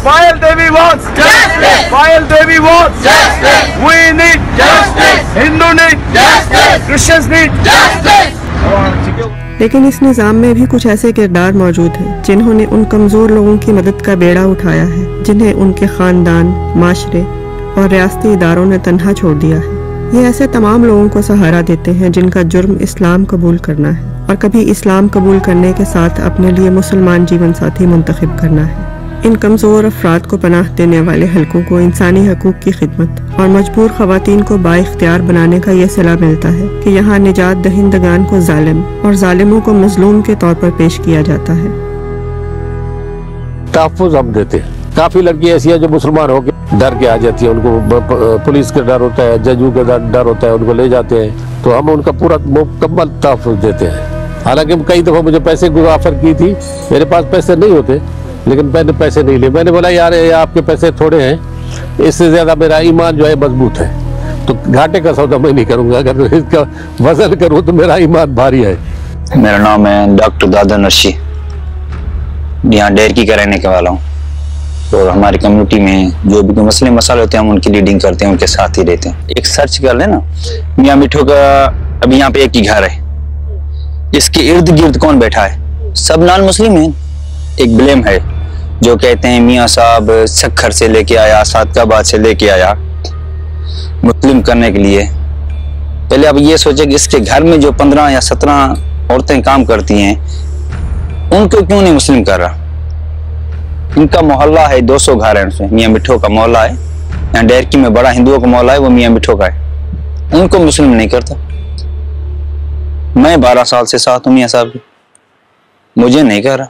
Payal Devi wants justice. Payal Devi wants justice. We need justice. Hindu need justice. Christians need justice. लेकिन इस निज़ाम में भी कुछ ऐसे किरदार मौजूद हैं जिन्होंने उन कमज़ोर लोगों की मदद का बेड़ा उठाया है, जिन्हें उनके ख़ानदान, माशरे और रियासती इदारों ने तन्हा छोड़ दिया है। ये ऐसे तमाम लोगों को सहारा देते हैं जिनका जुर्म इस्लाम कबूल करना है और कभी इस्लाम कबूल करने के साथ अपने लिए मुसलमान जीवन साथी मुंतखब करना है। इन कमज़ोर अफराद को पनाह देने वाले हलकों को इंसानी हकूक़ की खिदमत और मजबूर ख़वातीन को बाइख्तियार बनाने का ये सिला मिलता है कि यहाँ निजात दहिंदगान को जालिम और जालिमों को मजलूम के तौर पर पेश किया जाता है। तहफ़्फ़ुज़ हम देते हैं। काफ़ी लड़कियाँ ऐसी हैं जो मुसलमान होकर डर के आ जाती है, उनको पुलिस का डर होता है, जजों का डर होता है, उनको ले जाते हैं, तो हम उनका पूरा मुकम्मल तहफ़्फ़ुज़ देते हैं। हालांकि कई दफ़ा मुझे पैसे की ऑफर की थी, मेरे पास पैसे नहीं होते, लेकिन मैंने पैसे नहीं लिए। मैंने बोला यार आपके पैसे थोड़े हैं, इससे ज़्यादा मेरा ईमान जो है मजबूत है, तो घाटे का सौदा मैं नहीं करूँगा। अगर इसका वजन करूँ तो मेरा ईमान भारी है। मेरा नाम है डॉक्टर दादा नर्शी, यहाँ डेरकी का रहने के वाला हूँ। और हमारी कम्युनिटी में जो भी मसले मसाले होते हैं हम उनकी लीडिंग करते हैं, उनके साथ ही रहते हैं। एक सर्च कर लेना मियाँ मिठू का, अभी यहाँ पे एक ही घर है, इसके इर्द गिर्द कौन बैठा है? सब नॉन मुस्लिम है। एक ब्लेम है जो कहते हैं मियाँ साहब सखर से लेके आया, सादकाबाद से लेके आया मुस्लिम करने के लिए। पहले अब ये सोचे कि इसके घर में जो 15 या 17 औरतें काम करती हैं उनको क्यों नहीं मुस्लिम कर रहा? इनका मोहल्ला है, 200 घर है उसमें, मियाँ मिठू का मोहल्ला है। यहाँ डेरकी में बड़ा हिंदुओं का मोहल्ला है, वो मियाँ मिठू का है, उनको मुस्लिम नहीं करता। मैं 12 साल से साथ हूँ मियाँ साहब की, मुझे नहीं कर रहा।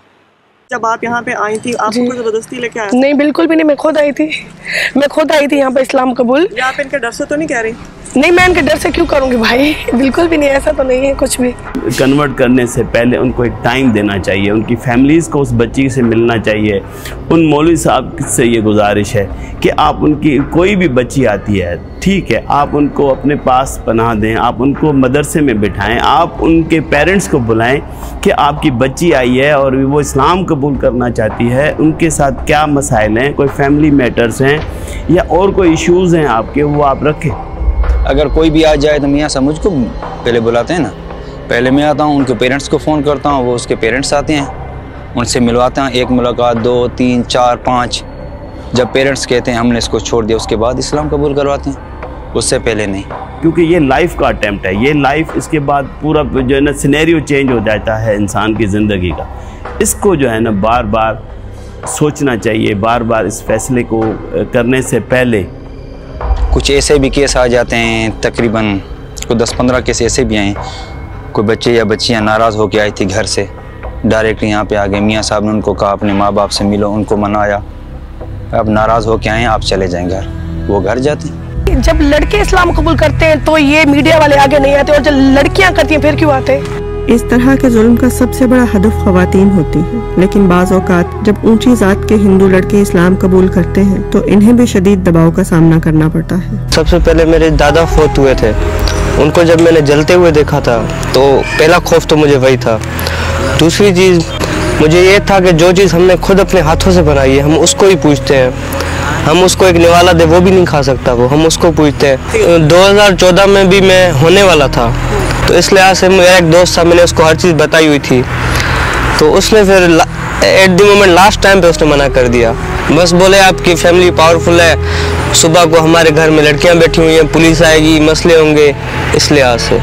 जब आप यहाँ पे आई थी आपको जबरदस्ती लेके आया? नहीं बिल्कुल भी नहीं, मैं खुद आई थी यहाँ पे इस्लाम कबूल। आप इनके डर से तो नहीं कह रही? नहीं, मैं इनके डर से क्यों करूंगी भाई, बिल्कुल भी नहीं, ऐसा तो नहीं है कुछ भी। कन्वर्ट करने से पहले उनको एक टाइम देना चाहिए, उनकी फैमिलीज़ को उस बच्ची से मिलना चाहिए। उन मौलवी साहब से ये गुजारिश है कि आप उनकी कोई भी बच्ची आती है, ठीक है, आप उनको अपने पास पनाह दें, आप उनको मदरसे में बिठाएं, आप उनके पेरेंट्स को बुलाएं कि आपकी बच्ची आई है और वो इस्लाम कबूल करना चाहती है, उनके साथ क्या मसाइल हैं, कोई फैमिली मैटर्स हैं या और कोई इश्यूज़ हैं आपके, वो आप रखें। अगर कोई भी आ जाए तो मियाँ साहब मुझको पहले बुलाते हैं ना, पहले मैं आता हूँ, उनके पेरेंट्स को फ़ोन करता हूँ, वो उसके पेरेंट्स आते हैं, उनसे मिलवाते हैं, 1 मुलाकात 2 3 4 5, जब पेरेंट्स कहते हैं हमने इसको छोड़ दिया उसके बाद इस्लाम कबूल करवाते हैं, उससे पहले नहीं। क्योंकि ये लाइफ का अटैम्प्ट है, ये लाइफ, इसके बाद पूरा जो है ना सिनेरियो चेंज हो जाता है इंसान की ज़िंदगी का। इसको जो है ना बार बार सोचना चाहिए, बार बार इस फैसले को करने से पहले। कुछ ऐसे भी केस आ जाते हैं, तकरीबन कोई 10-15 केस ऐसे भी आए, कोई बच्चे या बच्चियां नाराज़ होकर आई थी घर से, डायरेक्टली यहाँ पे आ गए, मियाँ साहब ने उनको कहा अपने माँ बाप से मिलो, उनको मनाया, अब नाराज़ होकर आए आप चले जाएं घर, वो घर जाते हैं। जब लड़के इस्लाम कबूल करते हैं तो ये मीडिया वाले आगे नहीं आते, और जब लड़कियां करती हैं फिर क्यों आते हैं? इस तरह के जुल्म का सबसे बड़ा हदफ ख़वातीन होती है, लेकिन बाज़ औक़ात जब ऊंची ज़ात के हिंदू लड़के इस्लाम कबूल करते हैं तो इन्हें भी शदीद दबाव का सामना करना पड़ता है। सबसे पहले मेरे दादा फोत हुए थे, उनको जब मैंने जलते हुए देखा था तो पहला खौफ तो मुझे वही था। दूसरी चीज़ मुझे ये था कि जो चीज़ हमने खुद अपने हाथों से बनाई है हम उसको ही पूछते हैं, हम उसको एक निवाला दे वो भी नहीं खा सकता वो, हम उसको पूछते हैं। 2014 में भी मैं होने वाला था, तो इस लिहाज से मेरा एक दोस्त था, मैंने उसको हर चीज़ बताई हुई थी, तो उसने फिर at the moment last time पे उसने मना कर दिया। बस बोले आपकी फैमिली पावरफुल है, सुबह को हमारे घर में लड़कियां बैठी हुई हैं, पुलिस आएगी, मसले होंगे, इस लिहाज से।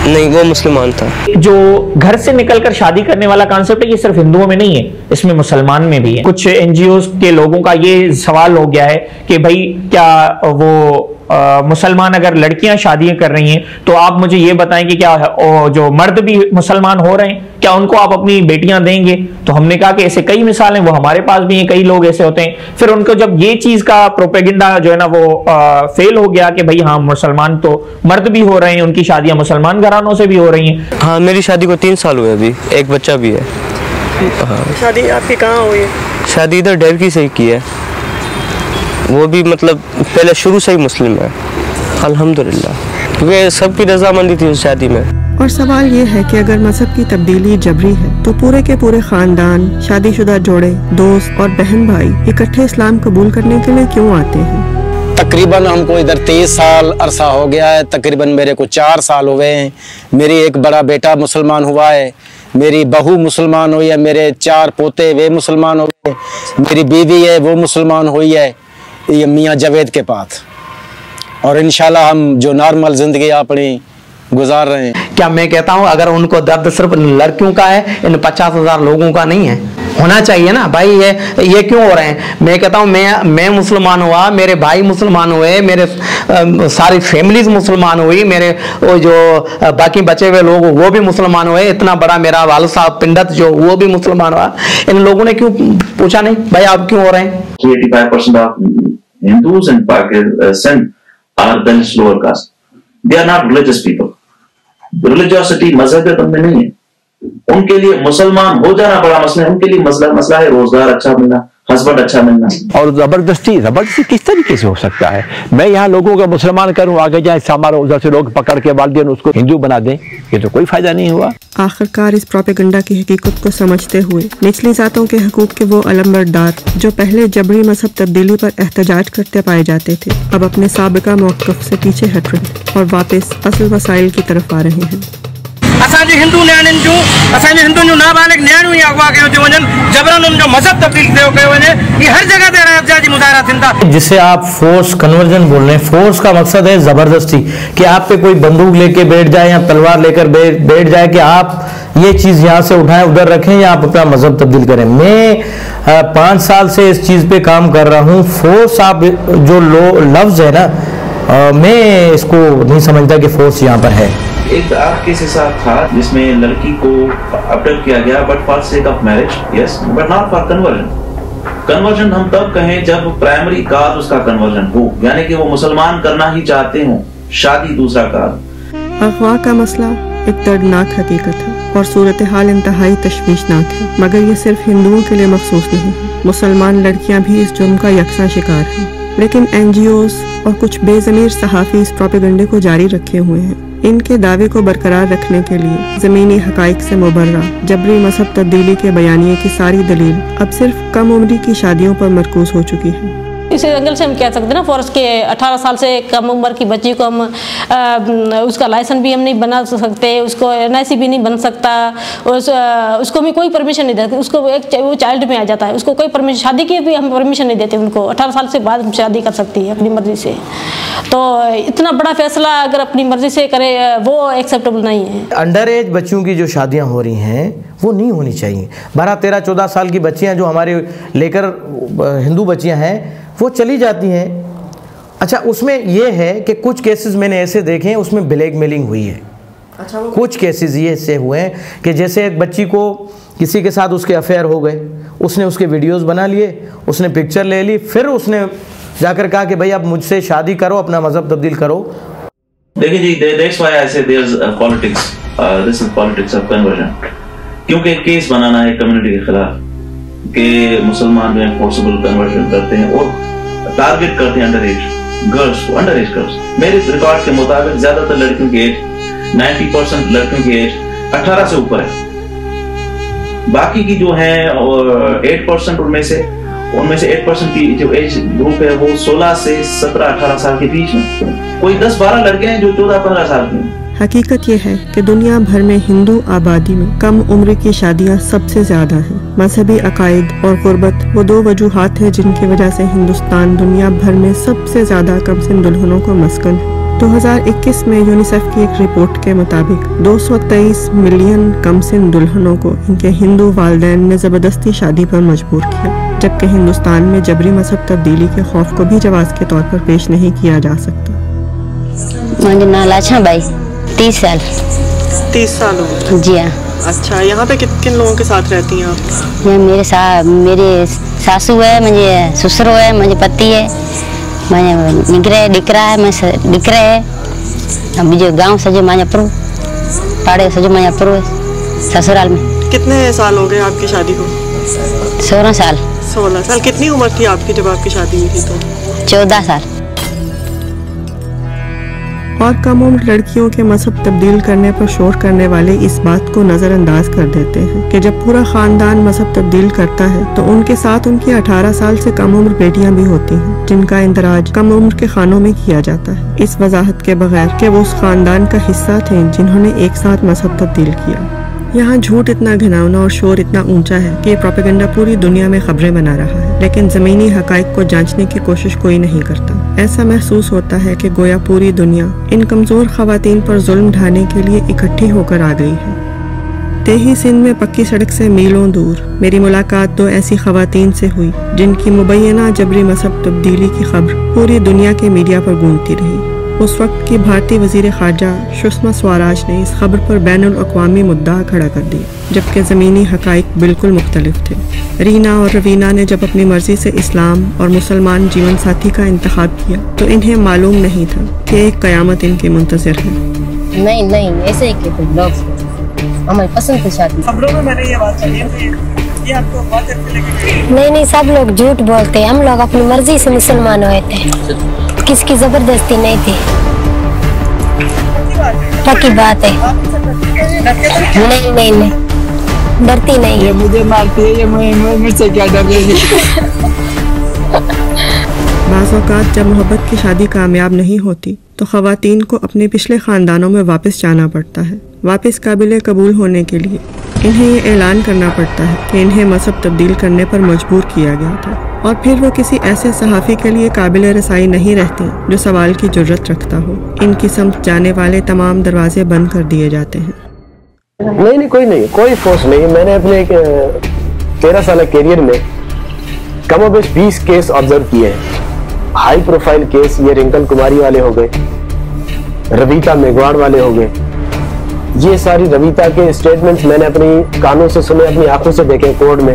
नहीं, वो मुसलमान था। जो घर से निकलकर शादी करने वाला कॉन्सेप्ट है, ये सिर्फ हिंदुओं में नहीं है, इसमें मुसलमान में भी है। कुछ एनजीओ के लोगों का ये सवाल हो गया है कि भाई क्या वो मुसलमान अगर लड़कियां शादियां कर रही हैं तो आप मुझे ये बताएं कि क्या जो मर्द भी मुसलमान हो रहे हैं क्या उनको आप अपनी बेटियां देंगे? तो हमने कहा कि ऐसे कई मिसालें वो हमारे पास भी हैं, कई लोग ऐसे होते हैं। फिर उनको जब ये चीज का प्रोपेगेंडा जो है ना वो फेल हो गया कि भाई हाँ मुसलमान तो मर्द भी हो रहे हैं, उनकी शादियां मुसलमान घरानों से भी हो रही हैं। हाँ, मेरी शादी को 3 साल हुए, अभी एक बच्चा भी है। हाँ। शादी आपकी कहाँ हुई है? शादी इधर डेरकी से ही की है, वो भी मतलब पहले शुरू से ही मुस्लिम है अल्हम्दुलिल्लाह, क्योंकि सबकी रजामंदी थी उस शादी में। और सवाल ये है कि अगर मजहब की तब्दीली जबरी है तो पूरे के पूरे खानदान, शादीशुदा जोड़े, दोस्त और बहन भाई इकट्ठे इस्लाम कबूल करने के लिए क्यों आते हैं? तकरीबन हमको इधर 23 साल अरसा हो गया है, तकरीबन मेरे को 4 साल हुए हैं। मेरी एक बड़ा बेटा मुसलमान हुआ है, मेरी बहू मुसलमान हुई है, मेरे 4 पोते वे मुसलमान हो गए, मेरी बीवी है वो मुसलमान हुई है, ये मियाँ जावेद के पास। और इंशाल्लाह हम जो नॉर्मल जिंदगी अपनी गुजार रहे हैं। क्या मैं कहता हूँ अगर उनको दर्द सिर्फ लड़कियों का है, इन 50,000 लोगों का नहीं है, होना चाहिए ना भाई। ये क्यों हो रहे हैं? मैं कहता हूँ मैं मुसलमान हुआ, मेरे भाई मुसलमान हुए, मेरे सारी फैमिलीज मुसलमान हुई, मेरे वो जो बाकी बचे हुए लोग वो भी मुसलमान हुए, इतना बड़ा मेरा वालिद साहब पिंडत जो वो भी मुसलमान हुआ। इन लोगों ने क्यों पूछा नहीं भाई आप क्यों हो रहे हैं? 85% of Hindus in Pakistan are the lower caste. They are not religious people. Religiosity मजहब उनमें नहीं है। उनके लिए मुसलमान हो जाना बड़ा मसला है, उनके लिए मसला है रोजगार अच्छा मिलना, हस्बैंड अच्छा मिलना। और जबरदस्ती किस तरीके से हो सकता है? मैं यहाँ लोगों को मुसलमान करूँ, आगे जाए हमारे उधर से लोग पकड़ के वालिदैन उसको हिंदू बना दें, ये तो कोई फायदा नहीं हुआ। आखिरकार इस प्रोपेगेंडा की हकीकत को समझते हुए निचली जातों के हकूक के वो अलमबरदार जो पहले जबरी मजहब तब्दीली पर एहतजाज करते पाए जाते थे, अब अपने साबिका मौक़िफ़ से पीछे हट रहे और वापस असल वसाइल की तरफ आ रहे हैं। असांजे हिंदू न्याणियुनि जूं, असांजे हिंदुनि जूं नाबालिग न्याणियूं ई अगवा कयूं थियूं वञनि, जबरन उन जो मज़हब तब्दील कयो वञे, ये हर जगह ते एहतजाजी मुज़ाहिरा थियनि था। जिसे आप फोर्स कन्वर्जन बोल रहे हैं, फोर्स का मकसद है जबरदस्ती, कि आप पे कोई बंदूक लेके बैठ जाए या तलवार लेकर बैठ जाए कि आप ये चीज़ यहाँ से उठाएं उधर रखें या आप अपना मज़हब तब्दील करें। मैं 5 साल से इस चीज़ पे काम कर रहा हूँ। फोर्स आप जो लफ्ज़ है ना, मैं इसको नहीं समझता कि फोर्स यहाँ पर है। एक केस ऐसा था जिसमें लड़की को अबडक्ट किया गया, but for sake of marriage, yes, but not for conversion. Conversion हम तब कहें जब प्राइमरी काज उसका कन्वर्जन हो, यानी कि वो मुसलमान करना ही चाहते हो, शादी दूसरा कार। अगवा का मसला एक दर्दनाक हकीकत है और सूरत हाल इंतहाई तशवीशनाक है, मगर ये सिर्फ हिंदुओं के लिए मखसूस नहीं है। मुसलमान लड़कियां भी इस जुर्म का यकसा शिकार हैं, लेकिन NGOs और कुछ बेज़मीर सहाफ़ी इस प्रोपेगेंडे को जारी रखे हुए हैं। इनके दावे को बरकरार रखने के लिए ज़मीनी हक़ाइक़ से मुबर्रा जबरी मज़हब तब्दीली के बयानिए की सारी दलील अब सिर्फ कम उम्री की शादियों पर मरकूज़ हो चुकी है। इस एंगल से हम कह सकते हैं ना, फॉरेस्ट के 18 साल से कम उम्र की बच्ची को हम उसका लाइसेंस भी हम नहीं बना सकते, उसको NIC भी नहीं बन सकता, उसको भी कोई परमिशन नहीं देते, उसको वो चाइल्ड में आ जाता है, उसको कोई परमिशन, शादी की भी हम परमिशन नहीं देते उनको। 18 साल से बाद शादी कर सकती है अपनी मर्जी से। तो इतना बड़ा फैसला अगर अपनी मर्जी से करे वो एक्सेप्टेबल नहीं है। अंडर एज बच्चियों की जो शादियां हो रही हैं वो नहीं होनी चाहिए। 12, 13, 14 साल की बच्चियां जो हमारे लेकर हिंदू बच्चियां हैं वो चली जाती हैं। अच्छा, उसमें ये है कि कुछ केसेस मैंने ऐसे देखे हैं उसमें ब्लैकमेलिंग हुई है। अच्छा, कुछ केसेस ये ऐसे हुए हैं कि जैसे एक बच्ची को किसी के साथ उसके अफेयर हो गए, उसने उसके वीडियोस बना लिए, उसने पिक्चर ले ली, फिर उसने जाकर कहा कि भाई आप मुझसे शादी करो, अपना मजहब तब्दील करो। देखिए जी, that's why I say there is politics, this is politics of conversion. क्योंकि एक केस बनाना है कम्युनिटी के खिलाफ कि मुसलमान जो है फोर्सिबल कन्वर्जन करते हैं और टारगेट करते हैं अंडर एज गर्ल्स को, अंडर एज गर्ल्स। मेरे रिकॉर्ड के मुताबिक ज्यादातर लड़कियों की एज 90% लड़कियों की एज 18 से ऊपर है। बाकी की जो है 8% उनमें से 8% की जो एज ग्रुप है वो 16 से 17-18 साल के बीच में। कोई 10-12 लड़के हैं जो 14-15 साल के हैं। हकीकत यह है कि दुनिया भर में हिंदू आबादी में कम उम्र की शादियां सबसे ज्यादा हैं। मजहबी अकायद और गुर्बत वो दो वजूहात हैं जिनकी वजह से हिंदुस्तान दुनिया भर में सबसे ज्यादा कमसिन दुल्हनों को मस्कन है। 2021 में यूनिसेफ की एक रिपोर्ट के मुताबिक 223 मिलियन कमसिन दुल्हनों को इनके हिंदू वालिदैन ने जबरदस्ती शादी पर मजबूर किया, जबकि हिंदुस्तान में जबरी मजहब तब्दीली के खौफ को भी जवाज के तौर पर पेश नहीं किया जा सकता। मुझे नालाछा भाई 30 साल। 30 साल हो गए? जी हाँ। अच्छा, यहाँ पे किन लोगों के साथ रहती हैं आप? मेरे सासू है, मुझे ससुर है, मुझे पति है, मुझे निकरे दिकरा है, मैं दिकरे है। अब जो गांव सजो मायापुर, पाड़े सजो मायापुर ससुराल में। कितने साल हो गए आपकी शादी को? 16 साल। 16 साल। कितनी उम्र थी आपकी जब आपकी शादी हुई थी? तो 14 साल। और कम उम्र लड़कियों के मजहब तब्दील करने पर शोर करने वाले इस बात को नज़रअंदाज कर देते हैं कि जब पूरा ख़ानदान मजहब तब्दील करता है तो उनके साथ उनकी 18 साल से कम उम्र बेटियां भी होती हैं जिनका इंदराज कम उम्र के खानों में किया जाता है, इस वजाहत के बगैर कि वो उस ख़ानदान का हिस्सा थे जिन्होंने एक साथ मजहब तब्दील किया। यहाँ झूठ इतना घिनौना और शोर इतना ऊंचा है कि ये प्रोपेगेंडा पूरी दुनिया में खबरें बना रहा है, लेकिन ज़मीनी हक़ाइक़ को जांचने की कोशिश कोई नहीं करता। ऐसा महसूस होता है कि गोया पूरी दुनिया इन कमज़ोर ख़वातीन पर जुल्म ढाने के लिए इकट्ठी होकर आ गई है। तेही सिंध में पक्की सड़क से मीलों दूर मेरी मुलाकात दो ऐसी ख़वातीन से हुई जिनकी मुबैना जबरी मजहब तब्दीली की खबर पूरी दुनिया के मीडिया पर गूंजती रही। उस वक्त की भारतीय वज़ीर ख़ारजा सुषमा स्वराज ने इस खबर पर बैनुल अक़वामी मुद्दा खड़ा कर दिया, जबकि ज़मीनी हक़ाइक़ बिल्कुल मुख्तलिफ थे। रीना और रवीना ने जब अपनी मर्जी से इस्लाम और मुसलमान जीवन साथी का इंतखाब किया तो इन्हें मालूम नहीं था कि एक क़यामत इनके मुंतज़िर है। नहीं ऐसे ही कहते लोग, हमारी पसंद की शादी। खबरों में मैंने ये बात सुनी है, ये आपको बात करके लेके नहीं, सब लोग झूठ बोलते हैं। हम लोग अपनी मर्जी से मुसलमान हुए थे, किसकी जबरदस्ती नहीं थी। पक्की बात है। नहीं डरती नहीं। ये मुझे मारती है, ये मुझसे क्या डर रही है। बाज़ औक़ात जब मोहब्बत की शादी कामयाब नहीं होती तो ख़वातीन को अपने पिछले ख़ानदानों में वापस जाना पड़ता है। वापस काबिल कबूल होने के लिए इन्हें ये ऐलान करना पड़ता है कि इन्हें मजहब तब्दील करने पर मजबूर किया गया था, और फिर वो किसी ऐसे सहाफ़ी के लिए काबिल रसाई नहीं रहते जो सवाल की जुर्रत रखता हो। इनकी समझ जाने वाले तमाम दरवाजे बंद कर दिए जाते हैं। नहीं, कोई फोर्स नहीं। मैंने अपने 13 साल कैरियर में कम बेश 20 केस ऑब्जर्व किए हैं। हाई प्रोफाइल केस ये रिंकल कुमारी वाले हो गए, रवीता मेघवाड़ वाले हो गए। ये सारी रवीता के स्टेटमेंट्स मैंने अपनी कानों से सुने, अपनी आंखों से देखे कोर्ट में,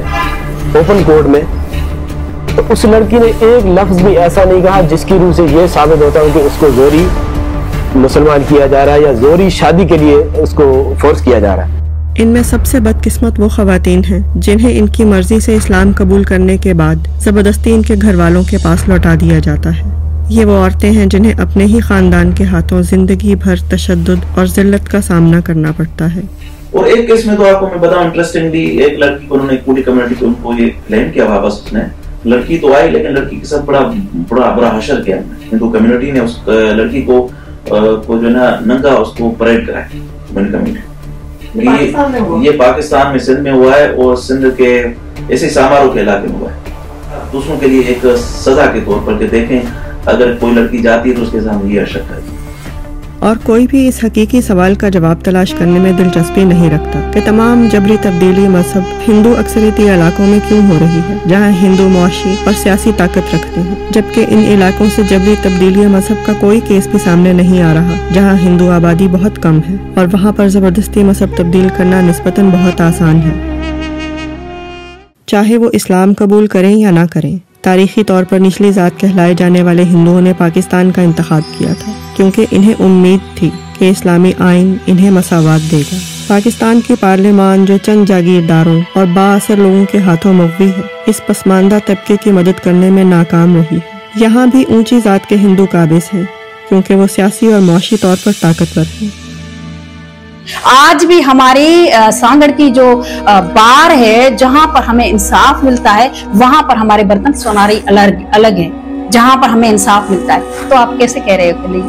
ओपन कोर्ट में। तो उस लड़की ने एक लफ्ज भी ऐसा नहीं कहा जिसकी रूह से ये साबित होता हो कि उसको जोरी मुसलमान किया जा रहा है या जोरी शादी के लिए उसको फोर्स किया जा रहा है। इनमें सबसे बदकिस्मत वो खवातीन हैं जिन्हें इनकी मर्जी से इस्लाम कबूल करने के बाद जबरदस्ती इनके घर वालों के पास लौटा दिया जाता है। ये वो औरतें हैं जिन्हें अपने ही खानदान के हाथों जिंदगी भर तशद्दुद और जिल्लत का सामना करना पड़ता है। और एक केस में तो आपको मैं बताऊं, इंटरेस्टिंगली एक लड़की को उन्होंने पूरी कम्युनिटी को उनको ये क्लेम किया वापस, उसने लड़की तो आई लेकिन लड़की के साथ बड़ा हशर किया हिंदू कम्युनिटी ने। उस लड़की को जो ना नंगा उसको परेड कराया। ये पाकिस्तान में सिंध में हुआ है और सिंध के ऐसे समारोह के इलाके में हुआ है। दूसरों के लिए एक सजा के तौर पर कि देखें अगर कोई लड़की जाती है तो उसके सामने ये अशक है। और कोई भी इस हकीकी सवाल का जवाब तलाश करने में दिलचस्पी नहीं रखता कि तमाम जबरी तब्दीली मजहब हिंदू अक्सरियती इलाकों में क्यों हो रही है, जहाँ हिंदू मुआशी और सियासी ताकत रखते हैं, जबकि इन इलाकों से जबरी तब्दीली मजहब का कोई केस भी सामने नहीं आ रहा, जहाँ हिंदू आबादी बहुत कम है और वहाँ पर जबरदस्ती मजहब तब्दील करना निस्बतन बहुत आसान है। चाहे वो इस्लाम कबूल करें या ना करें, तारीखी तौर पर निचली जात कहलाए जाने वाले हिंदुओं ने पाकिस्तान का इंतखाब किया था क्योंकि इन्हें उम्मीद थी कि इस्लामी आइन इन्हें मसावात देगा। पाकिस्तान की पार्लियामान जो चंद जागीरदारों और बाअसर लोगों के हाथों मुग़वी है, इस पसमानदा तबके की मदद करने में नाकाम रही है। यहाँ भी ऊंची जात के हिंदू काबिज हैं क्योंकि वो सियासी और मुआशी तौर पर ताकतवर हैं। आज भी हमारी सांगड़ की जो बार है, जहां पर हमें इंसाफ मिलता है, वहां पर हमारे बर्तन सोनारी अलग है, जहां पर हमें इंसाफ मिलता है। तो आप कैसे कह रहे हो कि नहीं,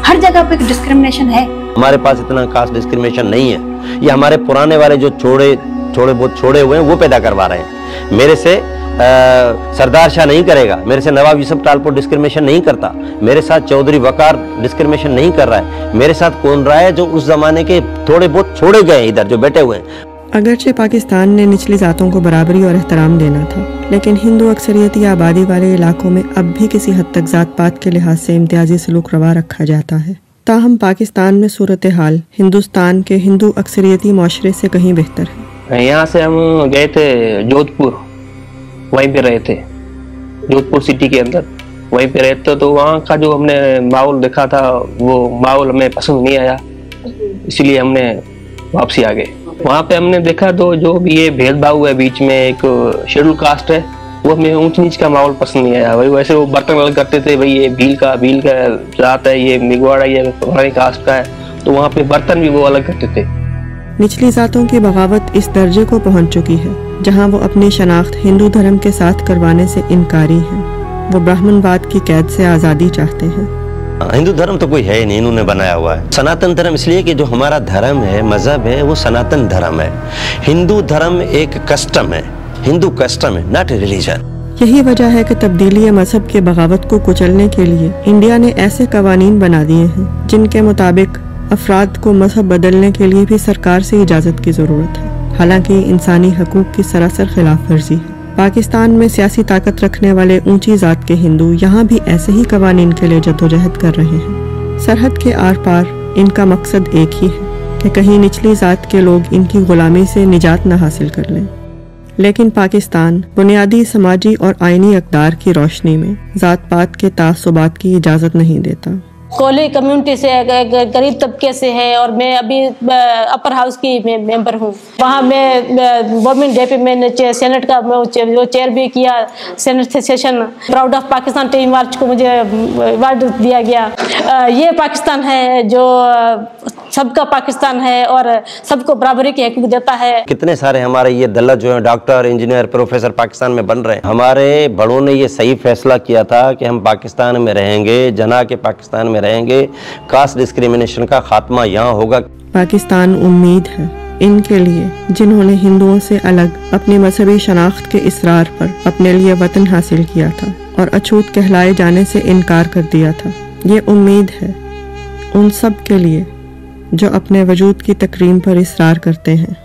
हर जगह पे डिस्क्रिमिनेशन है। हमारे पास इतना कास्ट डिस्क्रिमिनेशन नहीं है, ये हमारे पुराने वाले जो छोड़े हुए हैं वो पैदा करवा रहे हैं। मेरे से सरदार शाह नहीं करेगा, मेरे से नवाब यूसुफ टालपुर डिस्क्रिमिनेशन नहीं करता, मेरे साथ चौधरी वकार डिस्क्रिमिनेशन नहीं कर रहा है, मेरे साथ कौन रहा है जो उस जमाने के थोड़े बहुत छोड़े गए इधर जो बैठे हुए हैं। अगरचे पाकिस्तान ने निचली जातों को बराबरी और एहतराम देना था, लेकिन हिंदू अक्सरियती आबादी वाले इलाकों में अब भी किसी हद तक जात पात के लिहाज से इम्तियाजी सलूक रवा रखा जाता है। ताहम पाकिस्तान में सूरत हाल हिंदुस्तान के हिंदू अक्सरियती माशरे से कहीं बेहतर है। यहाँ से हम गए थे जोधपुर, वहीं पे रहे थे जोधपुर सिटी के अंदर, वहीं पे रहते तो वहाँ का जो हमने माहौल देखा था वो माहौल हमें पसंद नहीं आया, इसलिए हमने वापसी आ गए। वहाँ पे हमने देखा तो जो भी ये भेदभाव है बीच में, एक शेड्यूल कास्ट है, वो हमें ऊंच नीच का माहौल पसंद नहीं आया। भाई वैसे वो बर्तन अलग करते थे, भाई ये भील का जात है, ये मिगवाड़ा ये फलानी कास्ट का है, तो वहाँ पे बर्तन भी वो अलग करते थे। निचली जातों की बगावत इस दर्जे को पहुंच चुकी है जहां वो अपनी शनाख्त हिंदू धर्म के साथ करवाने से इनकारी हैं। वो ब्राह्मणवाद की कैद से आज़ादी चाहते हैं। हिंदू धर्म तो कोई है ही नहीं, इन्होंने बनाया हुआ है। सनातन धर्म इसलिए कि जो हमारा धर्म है, मजहब है, वो सनातन धर्म है। हिंदू धर्म एक कस्टम है, हिंदू कस्टम है, नॉट रिलीजन। यही वजह है कि तब्दीली मजहब के बगावत को कुचलने के लिए इंडिया ने ऐसे कवानीन बना दिए हैं जिनके मुताबिक अफराद को मजहब बदलने के लिए भी सरकार से इजाज़त की ज़रूरत है, हालांकि इंसानी हकूक़ की सरासर खिलाफ वर्जी है। पाकिस्तान में सियासी ताकत रखने वाले ऊंची जात के हिंदू यहाँ भी ऐसे ही कवानीन के लिए जद्दोजहद कर रहे हैं। सरहद के आर पार इनका मकसद एक ही है कि कहीं निचली जात के लोग इनकी गुलामी से निजात न हासिल कर लें। लेकिन पाकिस्तान बुनियादी समाजी और आइनी अक़दार की रोशनी में जात पात के तासुबात की इजाज़त नहीं देता। कोली कम्युनिटी से गरीब तबके से है और मैं अभी अपर हाउस की मेंबर हूँ। वहाँ मैं गवर्नमेंट डे पे मैंने सेनेट का जो चेयर भी किया, senate session. Proud of Pakistan 23 मार्च को मुझे अवार्ड दिया गया। ये पाकिस्तान है जो सबका पाकिस्तान है और सबको बराबरी के हकूक देता है। कितने सारे हमारे ये दल्लत जो हैं, डॉक्टर, इंजीनियर, प्रोफेसर पाकिस्तान में बन रहे हैं। हमारे बड़ों ने ये सही फैसला किया था कि हम पाकिस्तान में रहेंगे, जना के पाकिस्तान में रहेंगे, कास्ट डिस्क्रिमिनेशन का खात्मा यहाँ होगा। पाकिस्तान उम्मीद है इनके लिए जिन्होंने हिंदुओं से अलग अपनी मजहबी शनाख्त के इसरार पर अपने लिए वतन हासिल किया था और अछूत कहलाए जाने से इनकार कर दिया था। ये उम्मीद है उन सब के लिए जो अपने वजूद की तकरीम पर इसरार करते हैं।